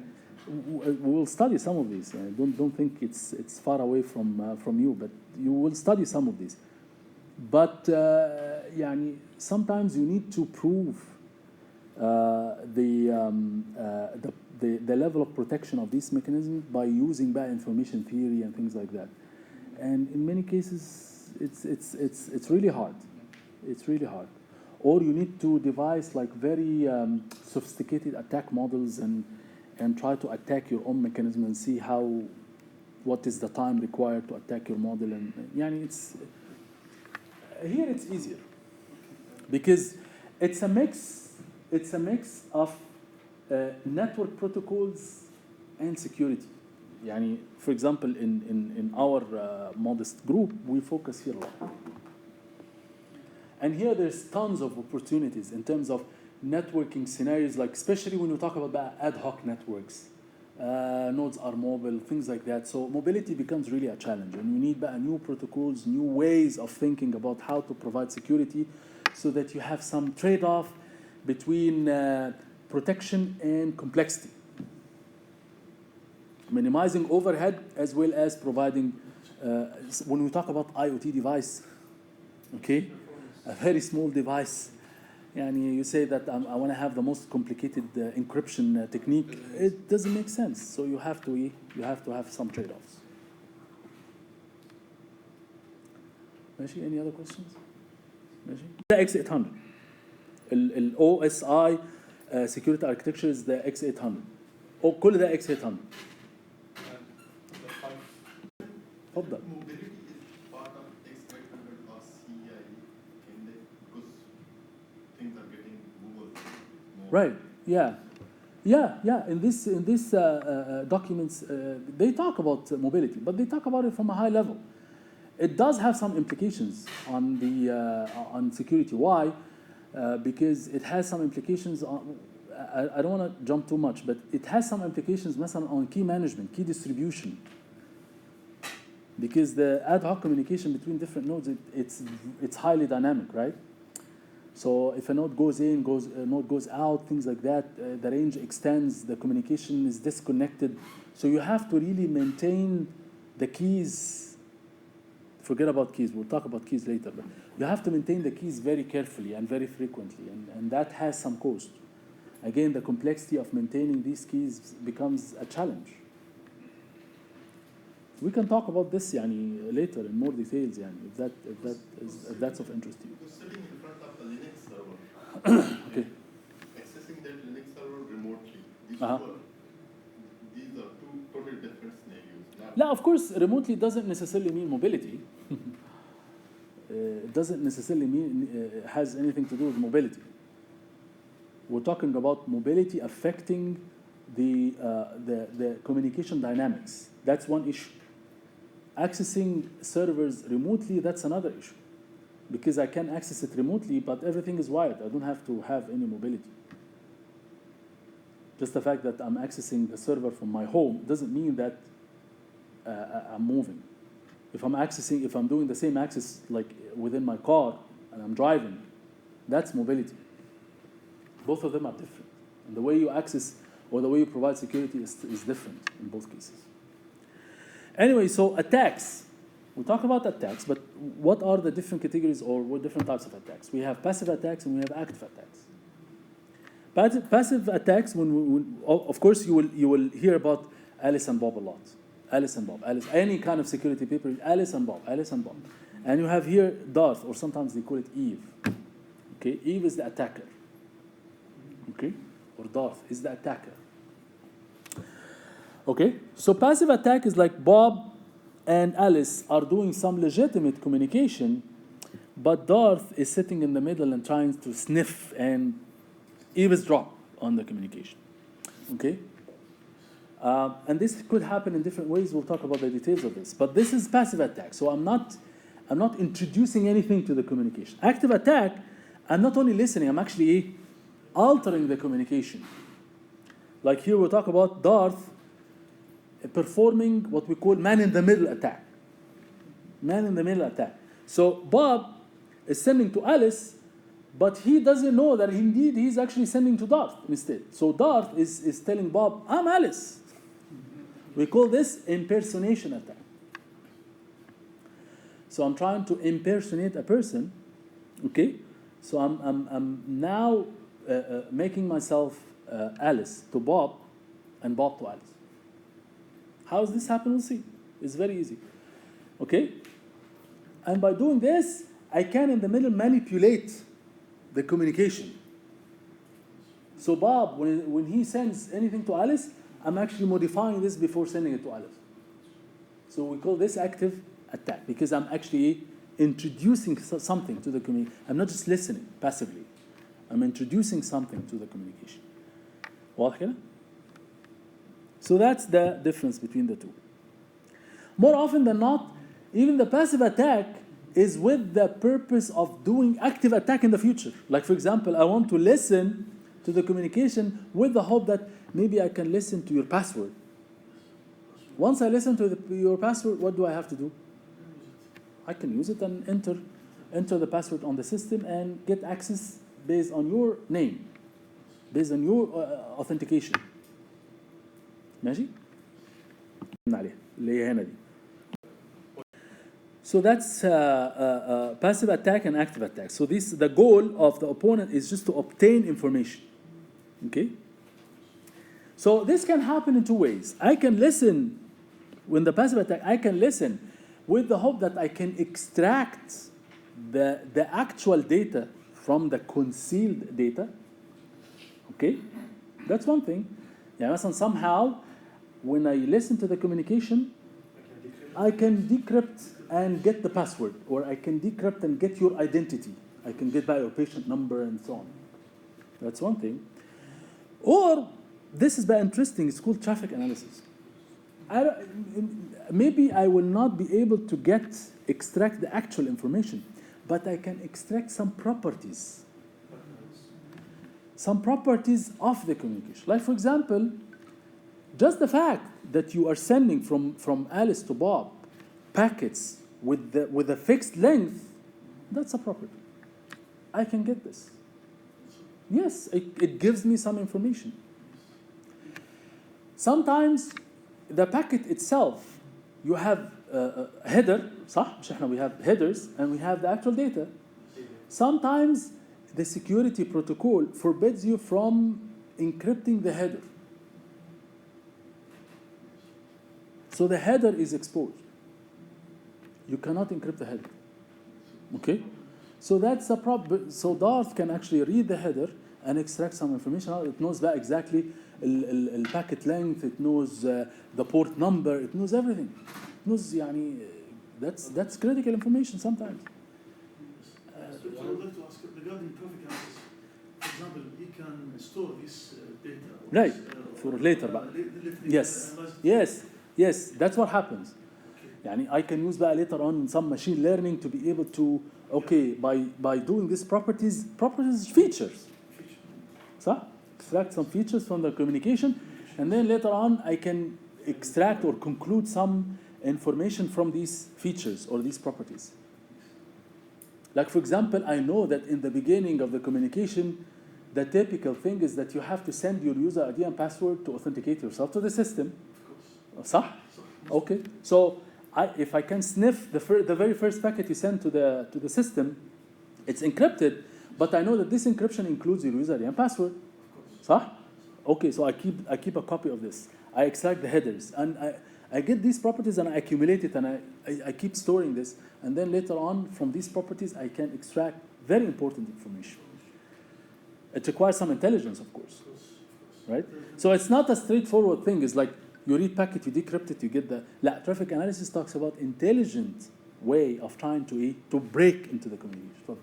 We will study some of these. Don't think it's far away from you, but you will study some of these. But يعني, sometimes you need to prove the level of protection of this mechanism by using information theory and things like that. And in many cases, it's really hard. It's really hard. Or you need to devise like very sophisticated attack models and try to attack your own mechanism and see what is the time required to attack your model. And يعني, here it's easier because it's a mix of network protocols and security. يعني, for example, in our modest group, we focus here a lot. And here there's tons of opportunities in terms of networking scenarios, like especially when you talk about ad hoc networks. Nodes are mobile, things like that. So mobility becomes really a challenge, and you need new protocols, new ways of thinking about how to provide security so that you have some trade-off between protection and complexity. Minimizing overhead as well as providing, when we talk about IoT device, okay, a very small device, يعني you say that I want to have the most complicated encryption technique, it doesn't make sense. So you have to have some trade-offs. ماشي, any other questions? ماشي. The X800, ال OSI security architecture is the X800. كل ده X800. تفضل. Mobility is part of X500 or CI, can they? Because things are getting Google more. Right. Yeah. In this documents, they talk about mobility, but they talk about it from a high level. It does have some implications on the on security. Why? Because it has some implications on. I don't want to jump too much, but it has some implications, مثلا, on key management, key distribution. Because the ad hoc communication between different nodes, it's highly dynamic, right? So if a node goes in, a node goes out, things like that, the range extends, the communication is disconnected. So you have to really maintain the keys. Forget about keys, we'll talk about keys later. But you have to maintain the keys very carefully and very frequently, and that has some cost. Again, the complexity of maintaining these keys becomes a challenge. We can talk about this يعني, later in more details يعني, if that's of interest to you. Because sitting in front of a Linux server, Okay. accessing that Linux server remotely, these Uh-huh. these are two totally different scenarios. No, of course, remotely doesn't necessarily mean mobility. It doesn't necessarily mean has anything to do with mobility. We're talking about mobility affecting the communication dynamics. That's one issue. Accessing servers remotely, that's another issue. Because I can access it remotely, but everything is wired. I don't have to have any mobility. Just the fact that I'm accessing the server from my home doesn't mean that I'm moving. If I'm doing the same access like within my car and I'm driving, that's mobility. Both of them are different. And the way you access or the way you provide security is different in both cases. Anyway, so attacks. We talk about attacks, but what are the different categories or what different types of attacks? We have passive attacks and we have active attacks. Passive attacks, of course, you will hear about Alice and Bob a lot. Alice, any kind of security paper, Alice and Bob. And you have here Darth, or sometimes they call it Eve. Okay, Eve is the attacker. Okay, or Darth is the attacker. Okay, so passive attack is like Bob and Alice are doing some legitimate communication, but Darth is sitting in the middle and trying to sniff and eavesdrop on the communication. Okay, and this could happen in different ways. We'll talk about the details of this, but this is passive attack. So I'm not introducing anything to the communication. Active attack, I'm not only listening, I'm actually altering the communication. Like here we'll talk about Darth performing what we call man-in-the-middle attack. Man-in-the-middle attack. So Bob is sending to Alice, but he doesn't know that indeed he's actually sending to Darth instead. So Darth is telling Bob, I'm Alice. We call this impersonation attack. So I'm trying to impersonate a person, okay? So I'm now making myself Alice to Bob and Bob to Alice. How does this happen? We'll see. It's very easy. Okay? And by doing this, I can in the middle manipulate the communication. So Bob, when he sends anything to Alice, I'm actually modifying this before sending it to Alice. So we call this active attack because I'm actually introducing something to the communication. I'm not just listening passively. I'm introducing something to the communication. واضح كده? So that's the difference between the two. More often than not, even the passive attack is with the purpose of doing active attack in the future. Like for example, I want to listen to the communication with the hope that maybe I can listen to your password. Once I listen to your password, what do I have to do? I can use it and enter the password on the system and get access based on your name, based on your authentication. ماشي؟ اللي هي هنا دي. So that's passive attack and active attack. So the goal of the opponent is just to obtain information. Okay? So this can happen in two ways. I can listen, when the passive attack, I can listen with the hope that I can extract the actual data from the concealed data. Okay? That's one thing. Yeah, somehow, when I listen to the communication, I can decrypt and get the password, or I can decrypt and get your identity. I can get by your patient number and so on. That's one thing. Or, this is very interesting, it's called traffic analysis. Maybe I will not be able to extract the actual information, but I can extract some properties. Some properties of the communication. Like for example, just the fact that you are sending from Alice to Bob packets with a fixed length, that's a property. I can get this. Yes, it gives me some information. Sometimes the packet itself, you have a header, صح؟ مش احنا we have headers and we have the actual data. Sometimes the security protocol forbids you from encrypting the header. So the header is exposed. You cannot encrypt the header. Okay? So that's a problem. So Darth can actually read the header and extract some information out. It knows that exactly the packet length, it knows the port number, it knows everything. It knows, يعني, that's critical information sometimes. I would like to ask regarding traffic analysis. For example, you can store this data. Right, for later. Yes, that's what happens. يعني I can use that later on some machine learning to be able to, by doing these properties features. So, extract some features from the communication, and then later on I can extract or conclude some information from these features or these properties. Like for example, I know that in the beginning of the communication, the typical thing is that you have to send your user ID and password to authenticate yourself to the system. صح? Okay. So if I can sniff the very first packet you send to the system, it's encrypted, but I know that this encryption includes your user ID and password. صح? Okay, so I keep a copy of this. I extract the headers, and I get these properties and I accumulate it, and I keep storing this, and then later on from these properties I can extract very important information. It requires some intelligence, of course, right? So it's not a straightforward thing. It's like you read packet, you decrypt it, you get the... Traffic analysis talks about intelligent way of trying to break into the communication.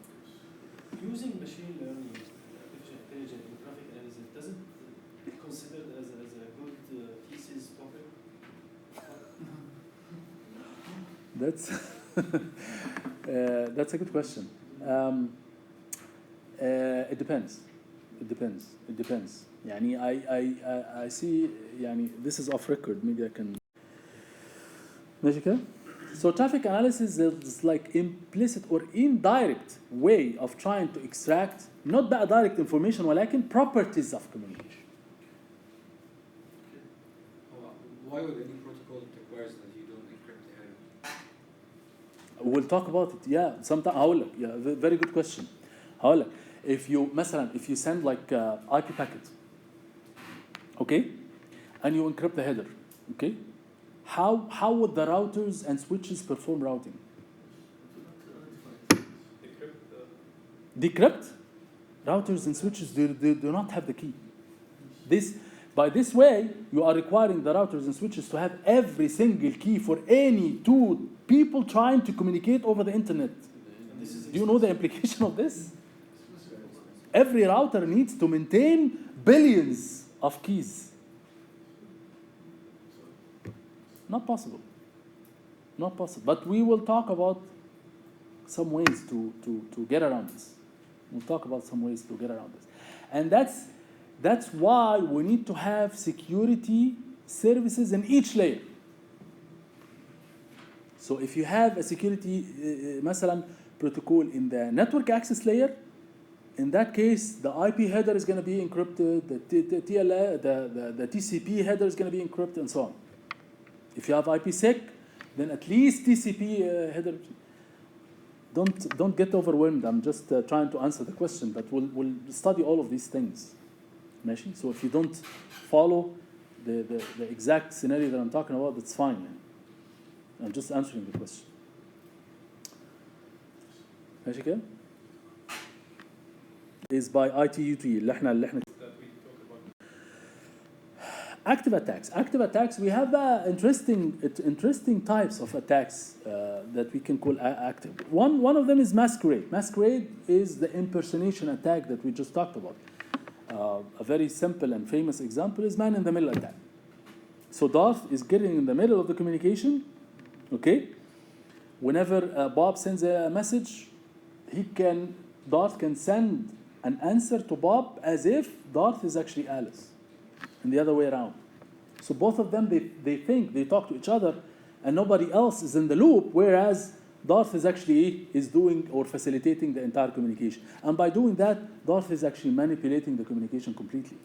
Using machine learning, artificial intelligence in traffic analysis, doesn't it considered as a good thesis topic? That's a good question. It depends. يعني I see, يعني this is off record, maybe I can ماشي كده. So traffic analysis is like implicit or indirect way of trying to extract not بقى direct information ولكن properties of communication. Why would any protocol requires that you don't encrypt the header? We'll talk about it. Yeah, sometime هقول لك. Yeah, very good question. هقول لك. If you send like IP packet, okay, and you encrypt the header, okay, how would the routers and switches perform routing? Decrypt? Routers and switches they do not have the key. By this way, you are requiring the routers and switches to have every single key for any two people trying to communicate over the internet. Do you know the implication of this? Every router needs to maintain billions of keys. Not possible. Not possible. But we will talk about some ways to get around this. We'll talk about some ways to get around this. And that's why we need to have security services in each layer. So if you have a security مثلا protocol in the network access layer, in that case, the IP header is going to be encrypted, the TCP header is going to be encrypted, and so on. If you have IPsec, then at least TCP header. Don't get overwhelmed. I'm just trying to answer the question, but we'll study all of these things. ماشي? So if you don't follow the exact scenario that I'm talking about, that's fine. Man. I'm just answering the question. ماشي كده؟ Is by ITUT اللي احنا Active attacks. Active attacks, we have interesting types of attacks that we can call active. One of them is masquerade. Masquerade is the impersonation attack that we just talked about. A very simple and famous example is man-in-the-middle attack. So Darth is getting in the middle of the communication, okay? Whenever Bob sends a message, Darth can send an answer to Bob as if Darth is actually Alice. And the other way around. So both of them, they think, they talk to each other, and nobody else is in the loop, whereas Darth is actually doing or facilitating the entire communication. And by doing that, Darth is actually manipulating the communication completely.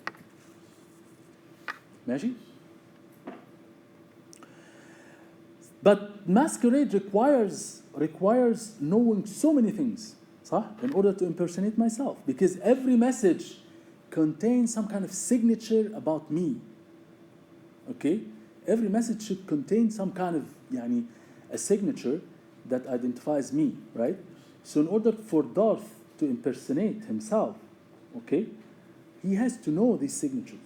ماشي? But masquerade requires knowing so many things, صح? In order to impersonate myself. Because every message contains some kind of signature about me. Okay? Every message should contain some kind of a signature that identifies me, right? So in order for Darth to impersonate himself, okay, he has to know these signatures,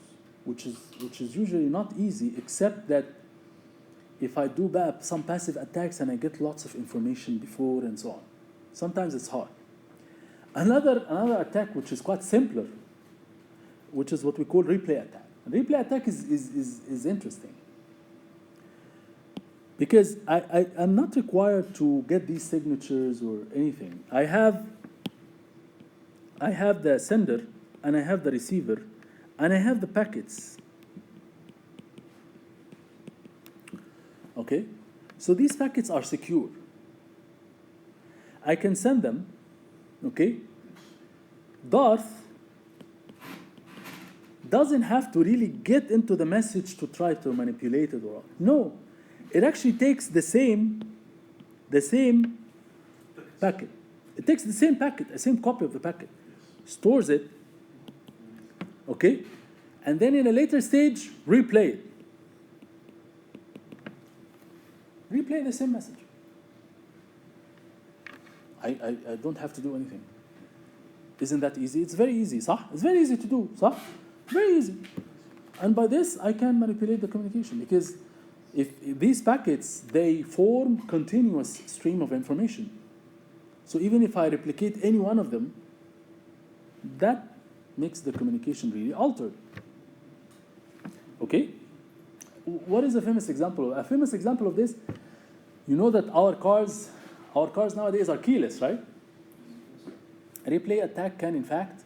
which is usually not easy, except that if I do some passive attacks and I get lots of information before and so on. Sometimes it's hard. Another attack which is quite simpler, which is what we call replay attack. Replay attack is interesting because I'm not required to get these signatures or anything. I have the sender and I have the receiver and I have the packets. Okay? So these packets are secure. I can send them, okay? Darth doesn't have to really get into the message to try to manipulate it or no. It actually takes the same packet. It takes the same packet, the same copy of the packet, stores it, okay, and then in a later stage, replay it. Replay the same message. I don't have to do anything. Isn't that easy? It's very easy, صح? It's very easy to do, صح? Very easy. And by this, I can manipulate the communication because if these packets, they form continuous stream of information. So even if I replicate any one of them, that makes the communication really altered. Okay? What is a famous example? A famous example of this, you know that our cars nowadays are keyless, right? A replay attack can, in fact,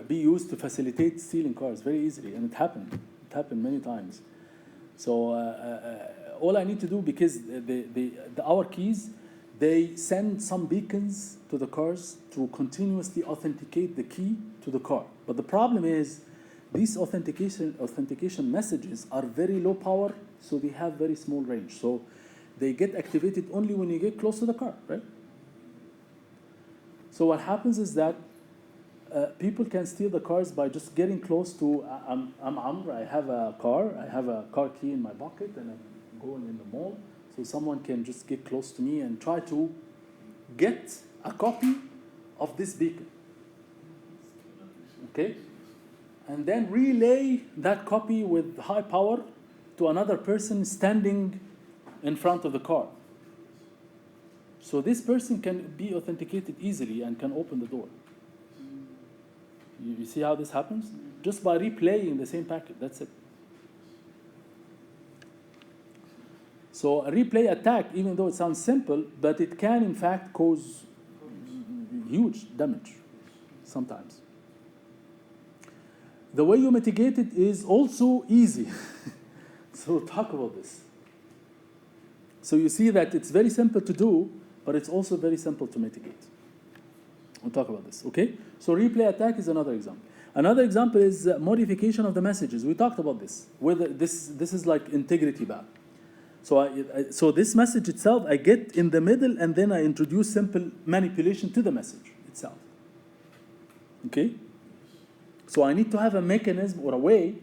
be used to facilitate stealing cars very easily, and it happened. It happened many times. So all I need to do, because our keys, they send some beacons to the cars to continuously authenticate the key to the car. But the problem is, these authentication messages are very low power, so they have very small range. So they get activated only when you get close to the car, right? So what happens is that people can steal the cars by just getting close to, I'm Amr, I have a car key in my pocket, and I'm going in the mall. So someone can just get close to me and try to get a copy of this beacon. Okay? And then relay that copy with high power to another person standing in front of the car. So this person can be authenticated easily and can open the door. You see how this happens? Just by replaying the same packet, that's it. So a replay attack, even though it sounds simple, but it can in fact cause huge damage sometimes. The way you mitigate it is also easy. So we'll talk about this. So you see that it's very simple to do, but it's also very simple to mitigate. We'll talk about this, okay? So replay attack is another example. Another example is modification of the messages. We talked about this. Whether this is like integrity bad. So this message itself, I get in the middle and then I introduce simple manipulation to the message itself. Okay? So I need to have a mechanism or a way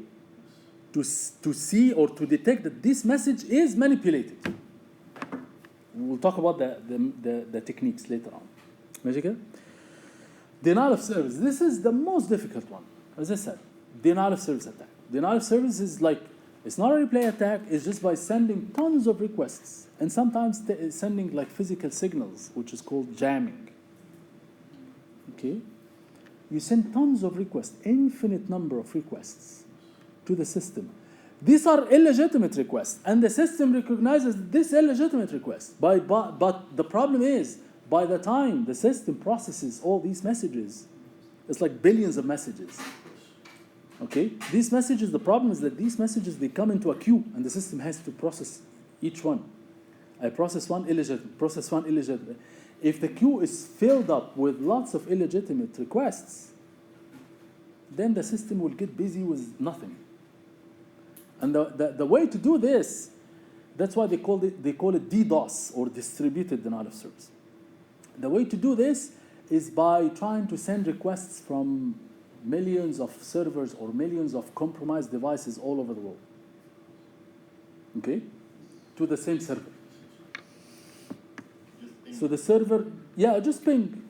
to see or to detect that this message is manipulated. We'll talk about the techniques later on. ماشي كده؟ Denial of service. This is the most difficult one. As I said, denial of service attack. Denial of service is like, it's not a replay attack, it's just by sending tons of requests and sometimes sending like physical signals, which is called jamming. Okay? You send tons of requests, infinite number of requests to the system. These are illegitimate requests, and the system recognizes this illegitimate request. But the problem is, by the time the system processes all these messages, it's like billions of messages. Okay? These messages, the problem is that these messages, they come into a queue, and the system has to process each one. I process one illegitimate, process one illegitimate. If the queue is filled up with lots of illegitimate requests, then the system will get busy with nothing. And the way to do this, that's why they call it DDoS, or distributed denial of service. The way to do this is by trying to send requests from millions of servers or millions of compromised devices all over the world. Okay? To the same server. So the server, just ping.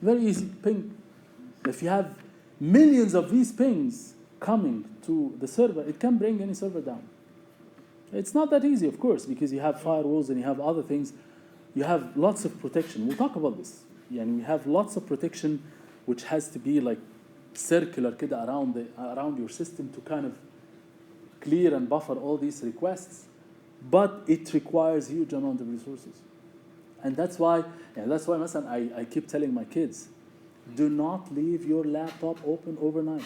Very easy, ping. If you have millions of these pings coming to the server, it can bring any server down. It's not that easy, of course, because you have firewalls and you have other things. You have lots of protection. We'll talk about this. We have lots of protection which has to be like circular كده around your system to kind of clear and buffer all these requests. But it requires huge amount of resources. And that's why مثلا I keep telling my kids, do not leave your laptop open overnight.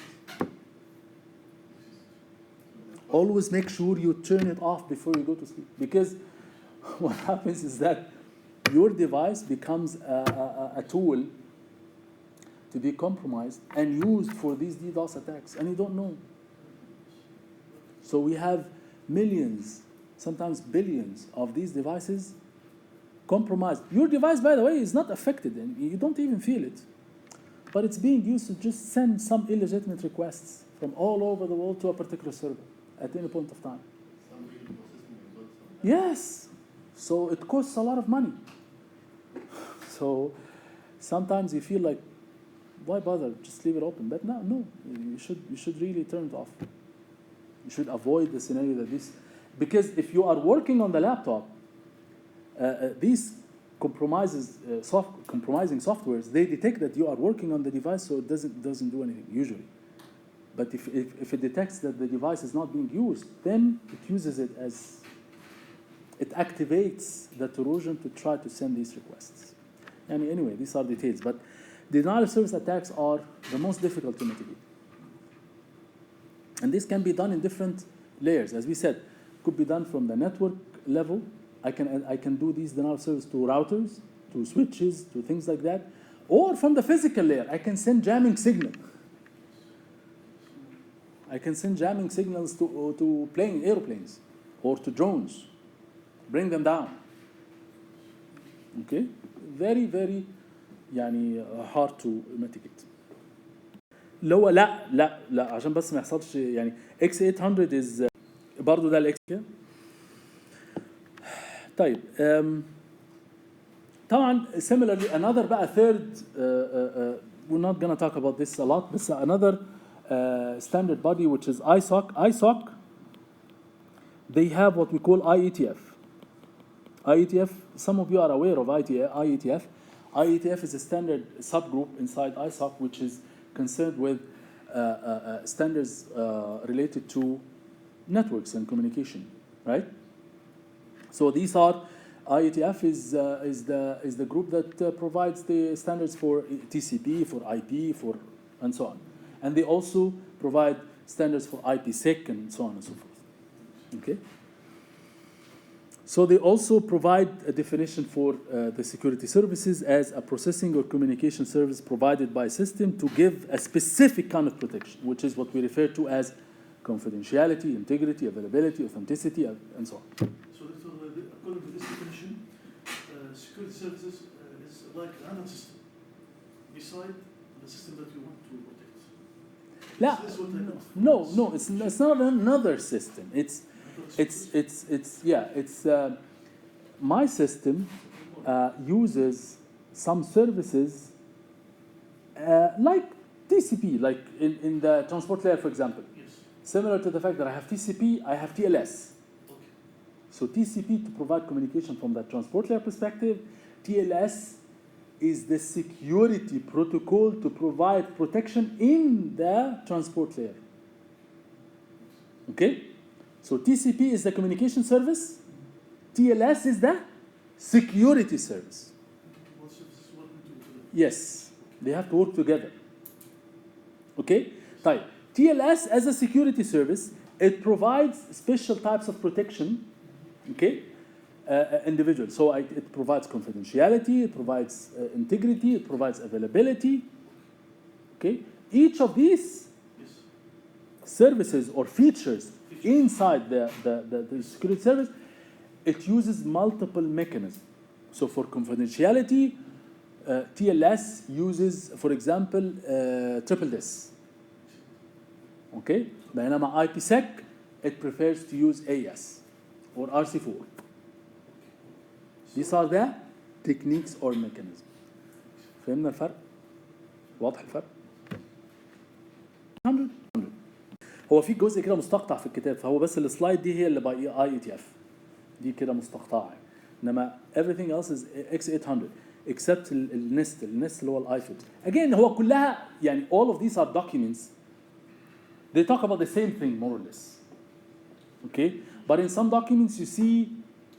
Always make sure you turn it off before you go to sleep. Because what happens is that your device becomes a tool to be compromised and used for these DDoS attacks, and you don't know. So we have millions, sometimes billions of these devices compromised. Your device, by the way, is not affected, and you don't even feel it. But it's being used to just send some illegitimate requests from all over the world to a particular server at any point of time. Some real processing results. Yes. So it costs a lot of money. So sometimes you feel like, why bother? Just leave it open. But no. You should really turn it off. You should avoid the scenario that this, because if you are working on the laptop, these compromising softwares, they detect that you are working on the device, so it doesn't do anything usually. But if it detects that the device is not being used, then it uses it as, it activates the Trojan to try to send these requests. And anyway, these are details. But denial of service attacks are the most difficult to mitigate. And this can be done in different layers. As we said, could be done from the network level. I can do these denial of service to routers, to switches, to things like that. Or from the physical layer, I can send jamming signal. I can send jamming signals to plane airplanes or to drones. Bring them down. Okay? Very, very hard to mitigate. لو لا عشان بس ما يحصلش X800 is برضه ده الإكس. طيب طبعا similarly another بقى third we're not gonna talk about this a lot, but another standard body which is ISOC. They have what we call IETF. IETF, some of you are aware of IETF. IETF is a standard subgroup inside ISOC which is concerned with standards related to networks and communication, right? So these are IETF is the group that provides the standards for TCP, for IP, for and so on, and they also provide standards for IPsec and so on and so forth. Okay. So they also provide a definition for the security services as a processing or communication service provided by a system to give a specific kind of protection, which is what we refer to as confidentiality, integrity, availability, authenticity, and so on. So, according to this definition, security services is like another system beside the system that you want to protect. La, This is what I know. no, it's not another system. It's my system uses some services like TCP, like in the transport layer, for example. Yes. Similar to the fact that I have TCP, I have TLS. Okay. So TCP to provide communication from the transport layer perspective, TLS is the security protocol to provide protection in the transport layer. Okay? So TCP is the communication service, TLS is the security service. What services working together? Yes, they have to work together. Okay? Type. TLS as a security service, it provides special types of protection, okay? Individual. So it provides confidentiality, it provides integrity, it provides availability. Okay? Each of these services or features inside the security service, it uses multiple mechanisms. So for confidentiality, TLS uses, for example, triple DIS. Okay? بينما IPsec, it prefers to use AES or RC4. These are the techniques or mechanisms. فهمنا الفرق؟ واضح الفرق؟ 100 هو في جزء كده مستقطع في الكتاب، فهو بس السلايد دي هي اللي باي IETF دي كده مستقطعه، انما everything else is X800 except النست اللي هو الايفود. Again هو كلها يعني all of these are documents. They talk about the same thing more or less. Okay? But in some documents you see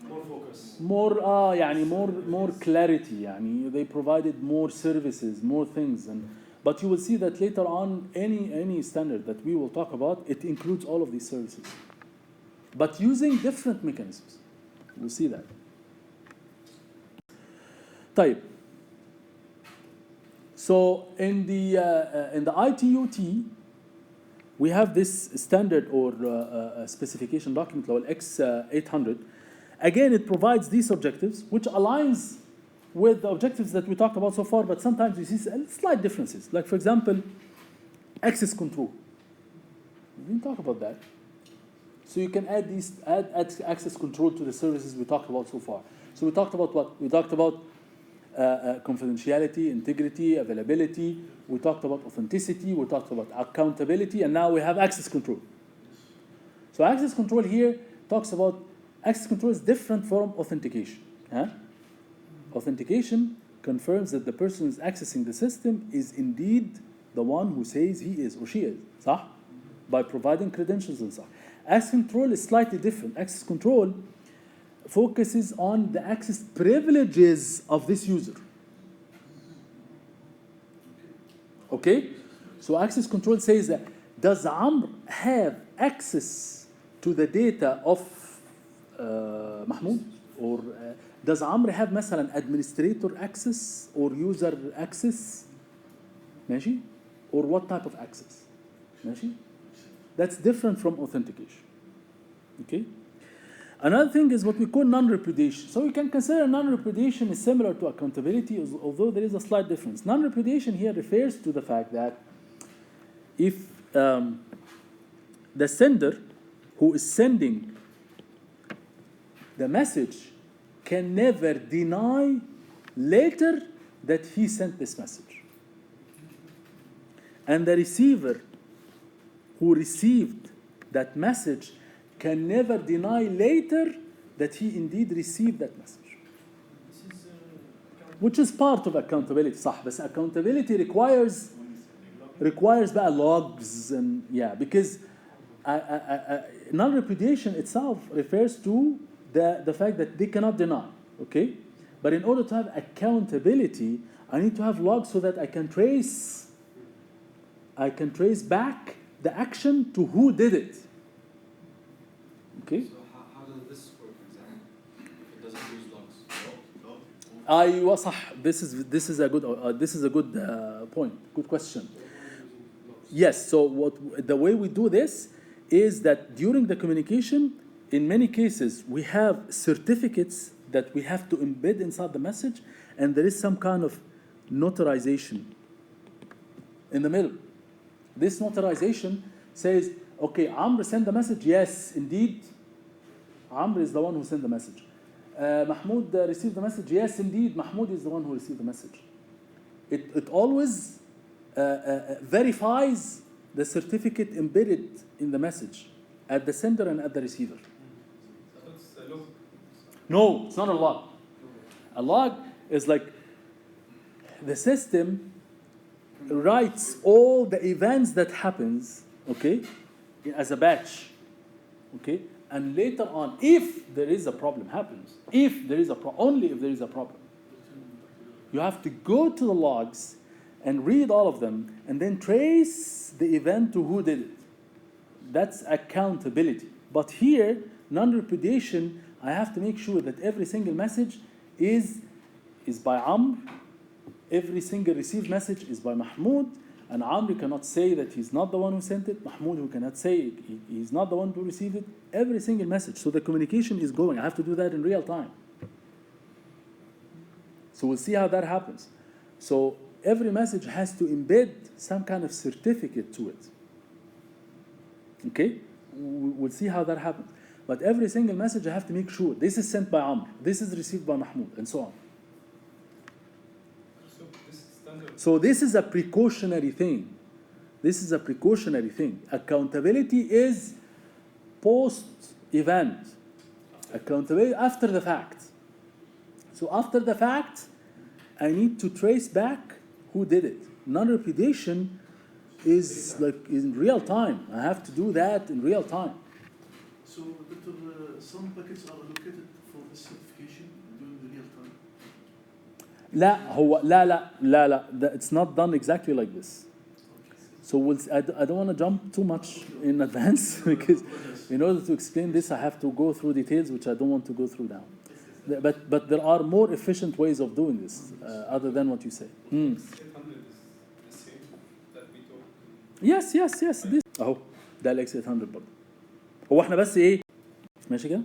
More focus. more يعني more clarity يعني they provided more services, more things, and but you will see that later on any standard that we will talk about, it includes all of these services. But using different mechanisms. We'll see that. طيب. So in the ITUT, we have this standard or specification document level X800. Again, it provides these objectives, which aligns with the objectives that we talked about so far, but sometimes you see slight differences. Like, for example, access control. We didn't talk about that. So you can add access control to the services we talked about so far. So we talked about what? We talked about confidentiality, integrity, availability. We talked about authenticity. We talked about accountability. And now we have access control. So access control here talks about access control is different from authentication. Huh? Authentication confirms that the person who is accessing the system is indeed the one who says he is or she is. صح? By providing credentials and stuff. Access control is slightly different. Access control focuses on the access privileges of this user. Okay? So access control says that does Amr have access to the data of Mahmoud? Or does Amr have مثلا administrator access or user access? ماشي? Or what type of access? ماشي? That's different from authentication. Okay? Another thing is what we call non-repudiation. So we can consider non-repudiation is similar to accountability, although there is a slight difference. Non-repudiation here refers to the fact that if the sender who is sending the message can never deny later that he sent this message. And the receiver who received that message can never deny later that he indeed received that message. This is Which is part of accountability, صح, but accountability requires بقى logs and because non-repudiation itself refers to the fact that they cannot deny, okay? But in order to have accountability, I need to have logs so that I can trace back the action to who did it. Okay? So how does this work exactly? If it doesn't use logs? أيوة صح. This is a good point. Good question. Yes. So the way we do this is that during the communication, in many cases, we have certificates that we have to embed inside the message, and there is some kind of notarization in the middle. This notarization says, okay, Amr sent the message. Yes, indeed, Amr is the one who sent the message. Mahmoud received the message. Yes, indeed, Mahmoud is the one who received the message. It always verifies the certificate embedded in the message at the sender and at the receiver. So it's a log. No, it's not a log. A log is like the system writes all the events that happens, okay, as a batch, okay, and later on, if there is a problem happens, only if there is a problem, you have to go to the logs and read all of them and then trace the event to who did it. That's accountability. But here, non-repudiation, I have to make sure that every single message is by Amr, every single received message is by Mahmoud, and Amr cannot say that he's not the one who sent it, Mahmoud who cannot say he's not the one who received it, every single message. So the communication is going. I have to do that in real time. So we'll see how that happens. So every message has to embed some kind of certificate to it. Okay? We'll see how that happens. But every single message I have to make sure this is sent by Amr, this is received by Mahmoud, and so on. So this is standard. So this is a precautionary thing. Accountability is post-event. Accountability after the fact. So after the fact, I need to trace back who did it. Non-repudiation is like in real time. I have to do that in real time. So, Dr. Some packets are allocated for this certification during the real time. It's not done exactly like this. So I don't want to jump too much in advance because in order to explain this, I have to go through details which I don't want to go through now. But there are more efficient ways of doing this other than what you say. 800 is the same that we talk. Yes. This اهو ده الاكس 800 برضه. هو احنا بس ايه؟ ماشي كده؟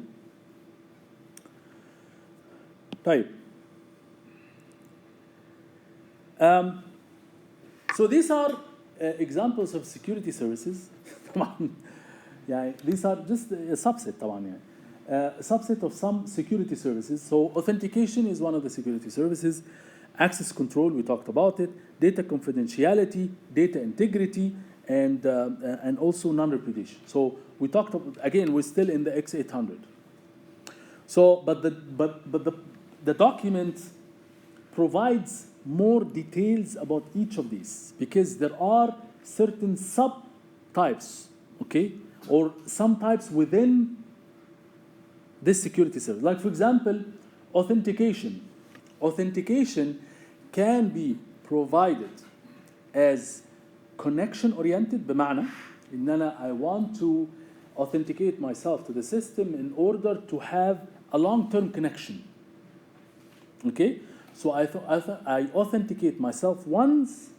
طيب. So these are examples of security services. طبعا يعني these are just a subset طبعا يعني. A subset of some security services. So authentication is one of the security services. Access control, we talked about it. Data confidentiality, data integrity, and also non-repudiation. So we talked about, again, we're still in the X800. So, but the document provides more details about each of these because there are certain subtypes, okay, or some types within this security service. Like, for example, authentication. Authentication can be provided as connection-oriented, بمعنى إن I want to authenticate myself to the system in order to have a long-term connection. Okay? So I authenticate myself once,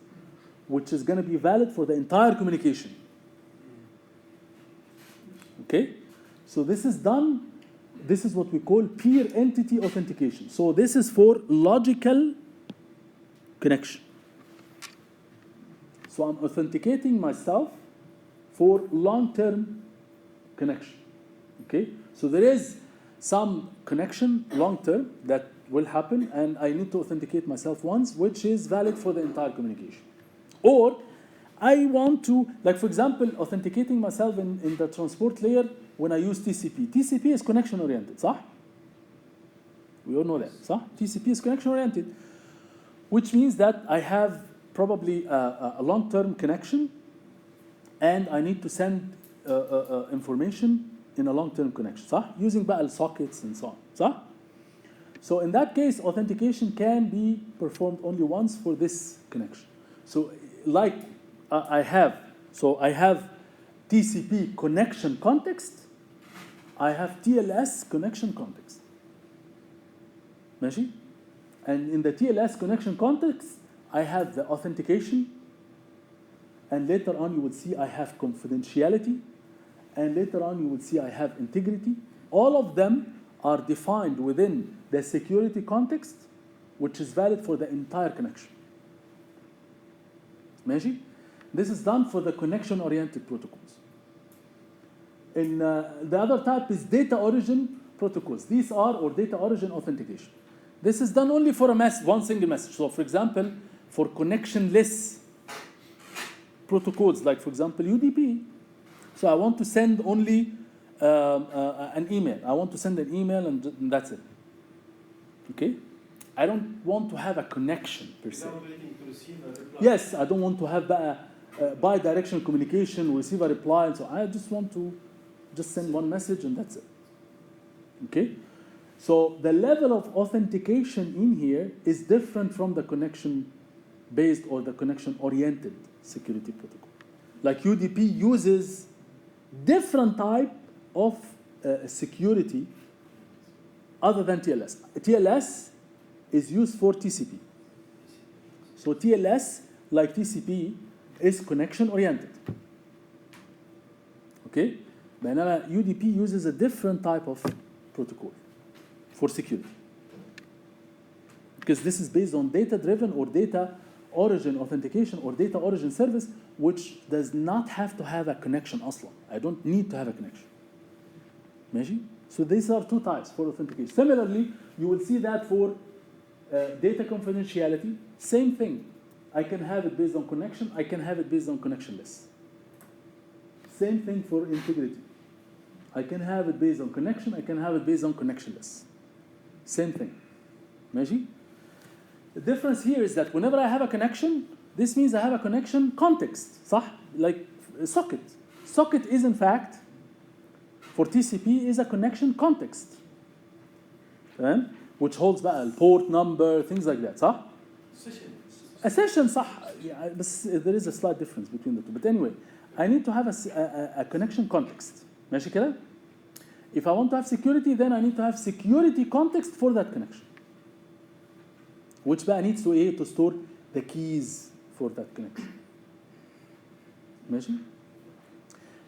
which is going to be valid for the entire communication. Okay? So this is done. This is what we call peer entity authentication. So this is for logical connection. So I'm authenticating myself for long-term connection. Okay? So there is some connection long-term that will happen, and I need to authenticate myself once, which is valid for the entire communication. Or I want to, like for example, authenticating myself in the transport layer when I use TCP. TCP is connection oriented, صح? We all know that, صح? TCP is connection oriented, which means that I have probably a long-term connection and I need to send information in a long-term connection, صح? Using بقى sockets and so on, صح? So in that case, authentication can be performed only once for this connection. So like I have TCP connection context, I have TLS connection context. ماشي? And in the TLS connection context, I have the authentication, and later on you will see I have confidentiality, and later on you will see I have integrity. All of them are defined within the security context, which is valid for the entire connection. ماشي? This is done for the connection-oriented protocols. In the other type is data origin protocols. These are, or data origin authentication. This is done only for one single message. So for example, for connectionless protocols, like for example UDP. So I want to send only an email. I want to send an email and that's it. Okay? I don't want to have a connection per se. Without waiting to receive a reply. Yes, I don't want to have bi-directional communication, receive a reply, and so I just want to just send one message and that's it. Okay? So the level of authentication in here is different from the connection-based or the connection-oriented security protocol. Like UDP uses different type of security other than TLS. TLS is used for TCP. So TLS, like TCP, is connection-oriented. Okay? But UDP uses a different type of protocol for security. Because this is based on data-driven or data origin authentication or data origin service, which does not have to have a connection أصلا. I don't need to have a connection. ماشي? So these are two types for authentication. Similarly, you will see that for data confidentiality, same thing. I can have it based on connection, I can have it based on connectionless. Same thing for integrity. I can have it based on connection, I can have it based on connectionless. Same thing. ماشي? The difference here is that whenever I have a connection, this means I have a connection context, صح? Like a socket. Socket is in fact, for TCP, is a connection context. Okay? Which holds بقى port number, things like that, صح? A session, صح? Yeah, but there is a slight difference between the two. But anyway, I need to have a connection context. ماشي كده؟ If I want to have security, then I need to have security context for that connection. Which بقى needs to store the keys for that connection. ماشي?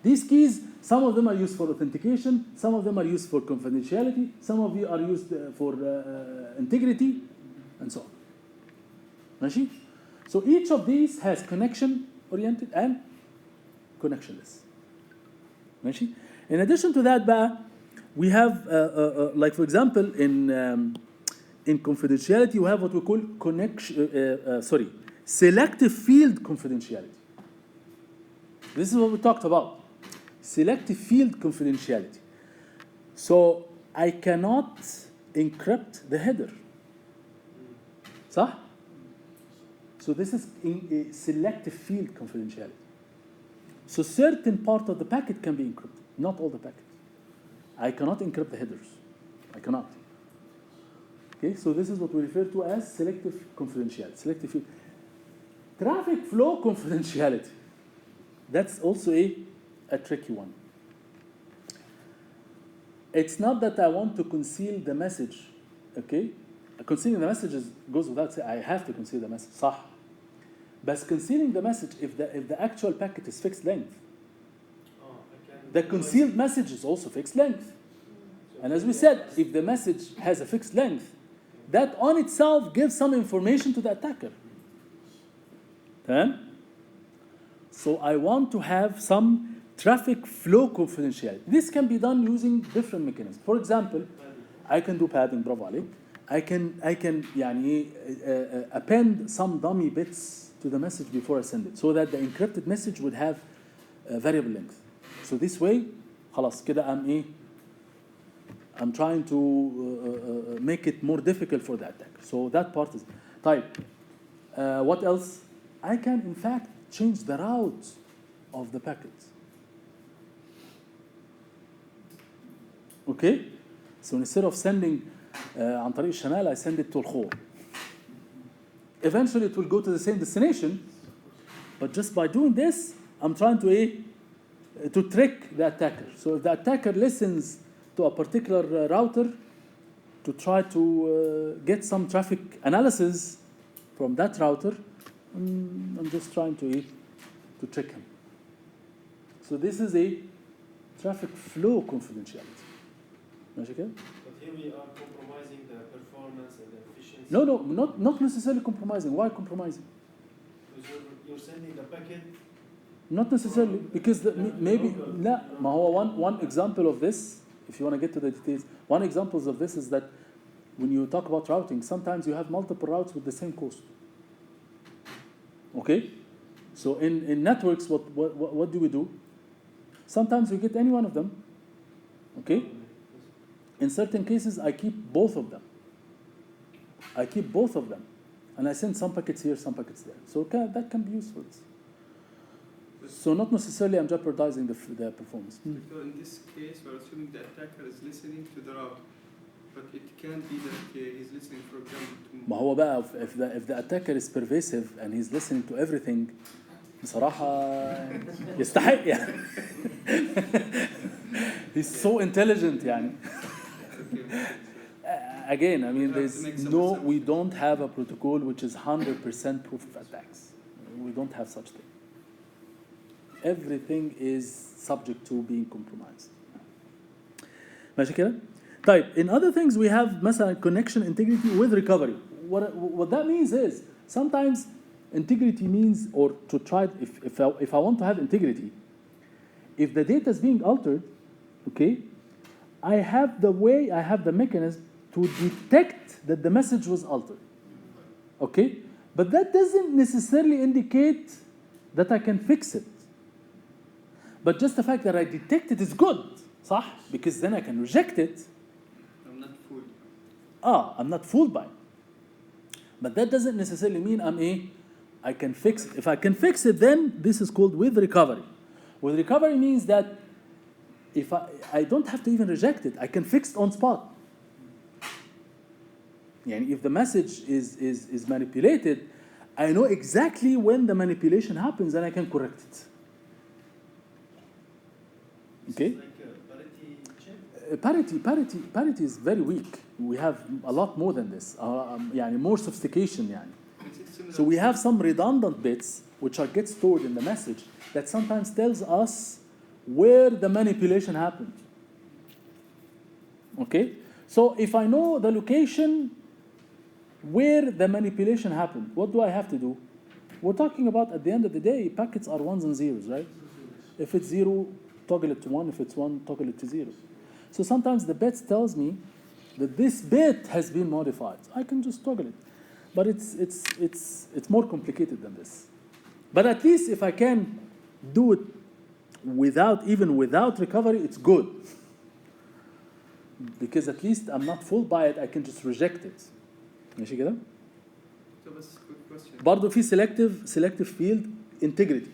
These keys, some of them are used for authentication, some of them are used for confidentiality, some of you are used for integrity, and so on. ماشي? So each of these has connection-oriented and connectionless. ماشي? In addition to that, بقى, we have, like for example, in confidentiality, we have what we call selective field confidentiality. This is what we talked about. Selective field confidentiality. So I cannot encrypt the header. صح? So this is a selective field confidentiality. So certain part of the packet can be encrypted, not all the packets. I cannot encrypt the headers. I cannot. Okay, so this is what we refer to as selective confidentiality. Selective field. Traffic flow confidentiality. That's also a tricky one. It's not that I want to conceal the message, okay? Concealing the message goes without saying. I have to conceal the message, صح? But concealing the message, if the actual packet is fixed length, the concealed message is also fixed length. And as we said, if the message has a fixed length, that on itself gives some information to the attacker. Then, so I want to have some traffic flow confidentiality. This can be done using different mechanisms. For example, I can do padding, bravo عليك. I can يعني append some dummy bits to the message before I send it, so that the encrypted message would have variable length. So this way, خلاص كده I'm trying to make it more difficult for the attacker. So that part is type. What else? I can in fact change the route of the packet. Okay? So instead of sending عن طريق الشمال, I send it to الخور. Eventually it will go to the same destination, but just by doing this, I'm trying to trick the attacker. So if the attacker listens to a particular router to try to get some traffic analysis from that router, I'm just trying to trick him. So this is a traffic flow confidentiality. ماشي كده؟ But here we are compromising the performance and the efficiency. No, not necessarily compromising. Why compromising? Because you're sending the packet. Not necessarily, because maybe لا ما هو one example of this, if you want to get to the details, one example of this is that when you talk about routing, sometimes you have multiple routes with the same cost. Okay, so in networks, what do we do? Sometimes we get any one of them. Okay, in certain cases, I keep both of them. And I send some packets here, some packets there. So that can be useful. So not necessarily I'm jeopardizing the performance. So in this case, we're assuming the attacker is listening to the router, but it can be that he's listening, for example, to. ما هو بقى if the attacker is pervasive and he's listening to everything, بصراحة يستحق يعني. He's so intelligent يعني. Again, I mean, we don't have a protocol which is 100% proof of attacks. We don't have such thing. Everything is subject to being compromised. ماشي كده؟ طيب, in other things we have مثلا connection integrity with recovery. What that means is sometimes integrity means, or to try, if I want to have integrity, if the data is being altered, okay, I have the mechanism to detect that the message was altered. Okay? But that doesn't necessarily indicate that I can fix it. But just the fact that I detect it is good, صح? Because then I can reject it. I'm not fooled. I'm not fooled by it. But that doesn't necessarily mean I can fix it. If I can fix it, then this is called with recovery. With recovery means that if I don't have to even reject it, I can fix it on spot. Yani if the message is manipulated, I know exactly when the manipulation happens and I can correct it. Okay? It's like a parity check. Parity is very weak. We have a lot more than this. More sophistication. Yani. So we have some redundant bits which get stored in the message that sometimes tells us where the manipulation happened. Okay? So if I know the location where the manipulation happened, what do I have to do? We're talking about, at the end of the day, packets are ones and zeros, right? If it's 0, toggle it to 1. If it's 1, toggle it to 0. So sometimes the bit tells me that this bit has been modified. I can just toggle it. But it's more complicated than this. But at least if I can do it without recovery, it's good. Because at least I'm not fooled by it, I can just reject it. ماشي كده؟ So that's a good question. برضه في selective field integrity.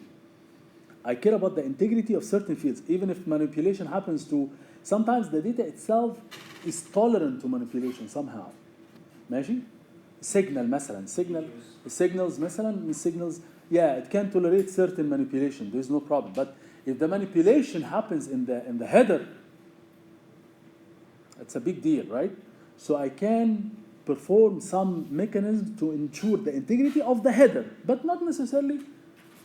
I care about the integrity of certain fields, even if manipulation happens to. Sometimes the data itself is tolerant to manipulation somehow. ماشي؟ Signal مثلا, signals مثلا, yeah, it can tolerate certain manipulation. There's no problem. But if the manipulation happens in the header, it's a big deal, right? So I can perform some mechanism to ensure the integrity of the header, but not necessarily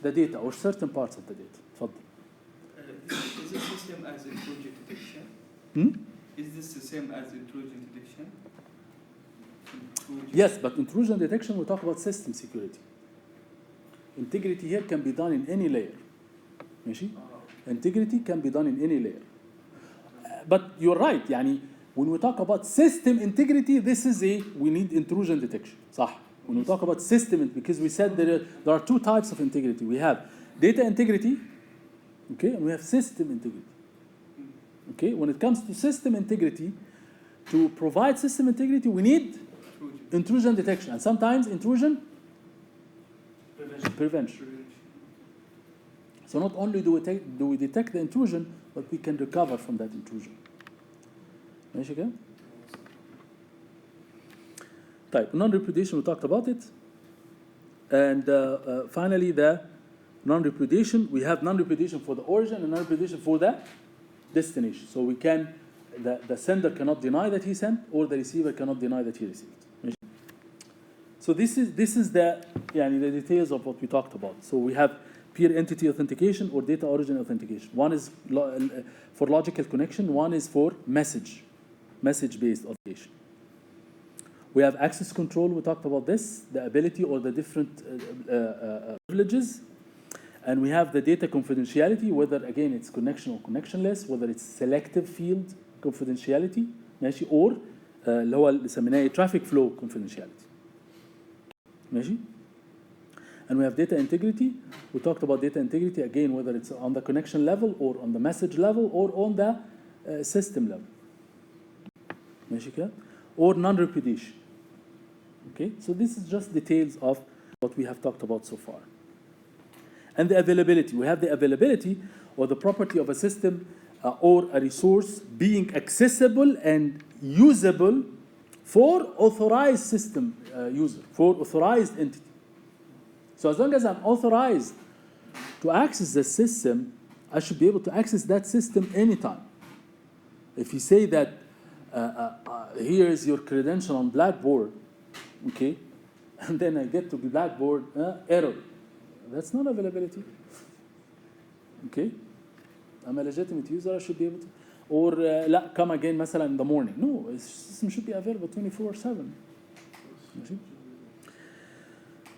the data or certain parts of the data. تفضل. Is this the same as intrusion detection? Is this the same as intrusion detection? Yes, but intrusion detection, we talk about system security. Integrity here can be done in any layer. ماشي? Integrity can be done in any layer. But you're right, يعني when we talk about system integrity, we need intrusion detection. صح. When we talk about system, because we said there are two types of integrity. We have data integrity, okay, and we have system integrity. Okay, when it comes to system integrity, to provide system integrity, we need intrusion detection, and sometimes intrusion prevention. So not only do we detect the intrusion, but we can recover from that intrusion. ماشي كده؟ طيب non-repudiation we talked about it. And finally the non-repudiation, we have non-repudiation for the origin and non-repudiation for the destination. So we can, the sender cannot deny that he sent, or the receiver cannot deny that he received. So this is the details of what we talked about. So we have peer entity authentication or data origin authentication. One is for logical connection, one is for message-based authentication. We have access control, we talked about this, the ability or the different privileges. And we have the data confidentiality, whether again it's connection or connectionless, whether it's selective field confidentiality, ماشي, or اللي هو اللي سميناه traffic flow confidentiality. ماشي? And we have data integrity. We talked about data integrity again, whether it's on the connection level or on the message level or on the system level. ماشي كده? Or non-repudiation. Okay, so this is just details of what we have talked about so far. And the availability. We have the availability or the property of a system or a resource being accessible and usable for authorized system user, for authorized entity. So as long as I'm authorized to access the system, I should be able to access that system anytime. If you say that here is your credential on Blackboard, okay, and then I get to Blackboard, error. That's not availability. Okay? I'm a legitimate user, I should be able to. Or لا, come again مثلا in the morning. No, the system should be available 24/7.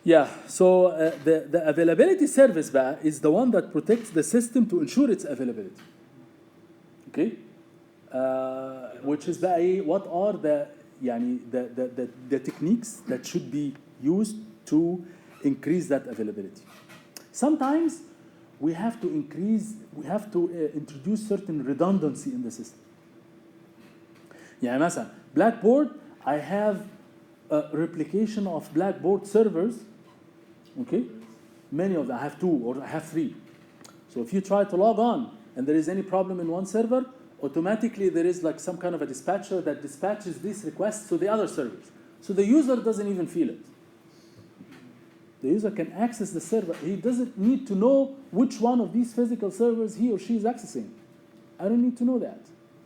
Yeah, so the availability service بقى is the one that protects the system to ensure its availability. Okay? Which is بقى ايه, what are the the techniques that should be used to increase that availability. Sometimes we have to introduce certain redundancy in the system. يعني مثلا Blackboard, I have a replication of Blackboard servers, okay? Many of them, I have 2 or I have 3. So if you try to log on and there is any problem in one server, automatically there is like some kind of a dispatcher that dispatches these requests to the other servers. So the user doesn't even feel it. The user can access the server. He doesn't need to know which one of these physical servers he or she is accessing. I don't need to know that.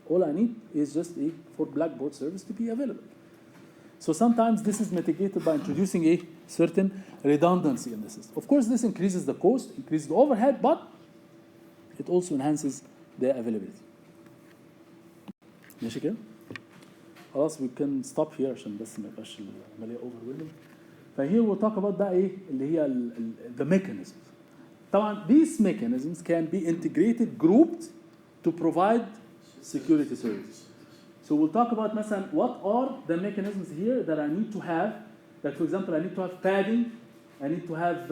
All I need is just for Blackboard service to be available. So sometimes this is mitigated by introducing a certain redundancy in the system. Of course, this increases the cost, increases the overhead, but it also enhances the availability. ماشي كده؟ خلاص, we can stop here عشان بس ما يبقاش العملية overwhelming. فهير we'll talk about بقى ايه اللي هي the mechanisms. طبعا these mechanisms can be integrated, grouped to provide security services. So we'll talk about مثلا what are the mechanisms here that I need to have. That for example I need to have padding, I need to have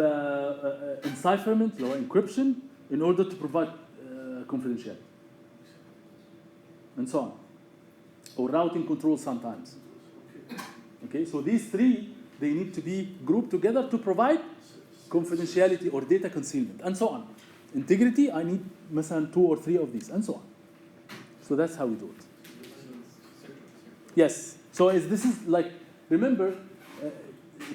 encipherment or encryption in order to provide confidentiality, and so on, or routing control sometimes. Okay, so these 3, they need to be grouped together to provide confidentiality or data concealment, and so on. Integrity, I need مثلا 2 or 3 of these, and so on. So that's how we do it. Yes. So this is like, remember,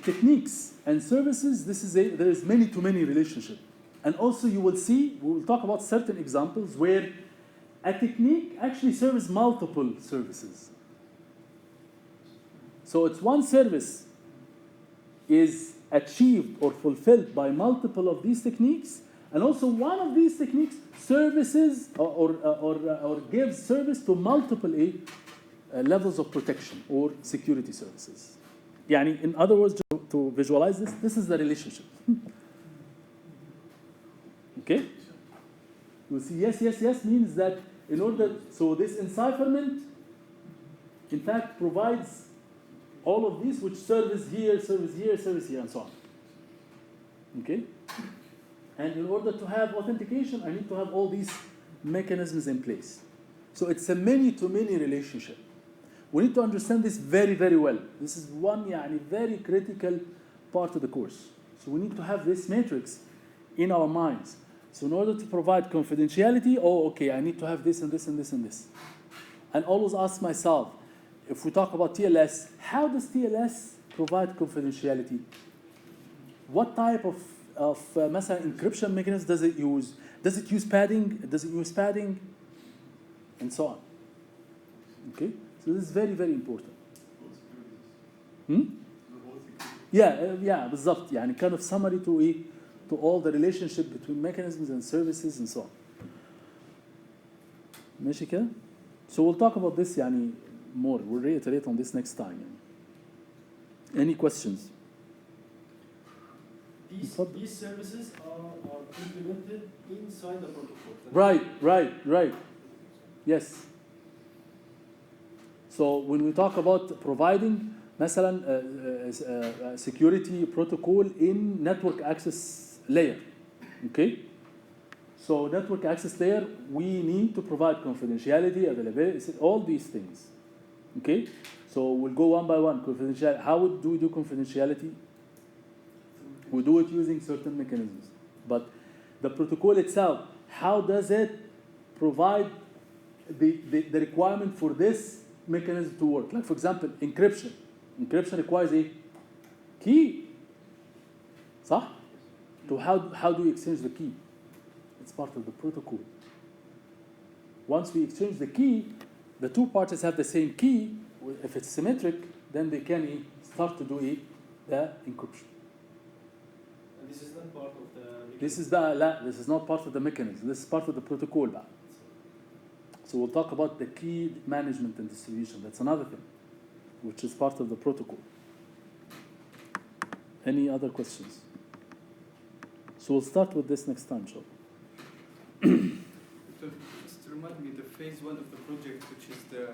techniques and services. There is many-to-many relationship, and also you will see. We will talk about certain examples where a technique actually serves multiple services. So it's one service is achieved or fulfilled by multiple of these techniques, and also one of these techniques services or gives service to multiple levels of protection or security services. يعني, in other words, to visualize this is the relationship. Okay? You see, yes means that so this encipherment, in fact, provides all of these which service here, and so on. Okay? And in order to have authentication, I need to have all these mechanisms in place. So it's a many-to-many relationship. We need to understand this very, very well. This is one very critical part of the course. So we need to have this matrix in our minds. So in order to provide confidentiality, I need to have this and this and this and this. and always ask myself, if we talk about TLS, how does TLS provide confidentiality? What type of مثلا encryption mechanism does it use? Does it use padding? Does it use padding? And so on. Okay? So this is very, very important. Hmm? Yeah, بالضبط. يعني kind of summary to all the relationship between mechanisms and services and so on. ماشي كده؟ So we'll talk about this يعني more. We'll reiterate on this next time. يعني. Any questions? These services are implemented inside the protocol. Right. Yes. So when we talk about providing مثلا security protocol in network access layer, okay? So network access layer, we need to provide confidentiality, availability, all these things, okay? So we'll go one by one. Confidentiality. How do we do confidentiality? We do it using certain mechanisms. But the protocol itself, how does it provide the requirement for this mechanism to work? Like, for example, encryption. Encryption requires a key. صح? So how do we exchange the key? It's part of the protocol. Once we exchange the key, the two parties have the same key. If it's symmetric, then they can start to do the encryption. And this is not part of the... This is not part of the mechanism. This is part of the protocol. So we'll talk about the key management and distribution. That's another thing, which is part of the protocol. Any other questions? So we'll start with this next time, Shah. Just to remind me, the phase 1 of the project, which is the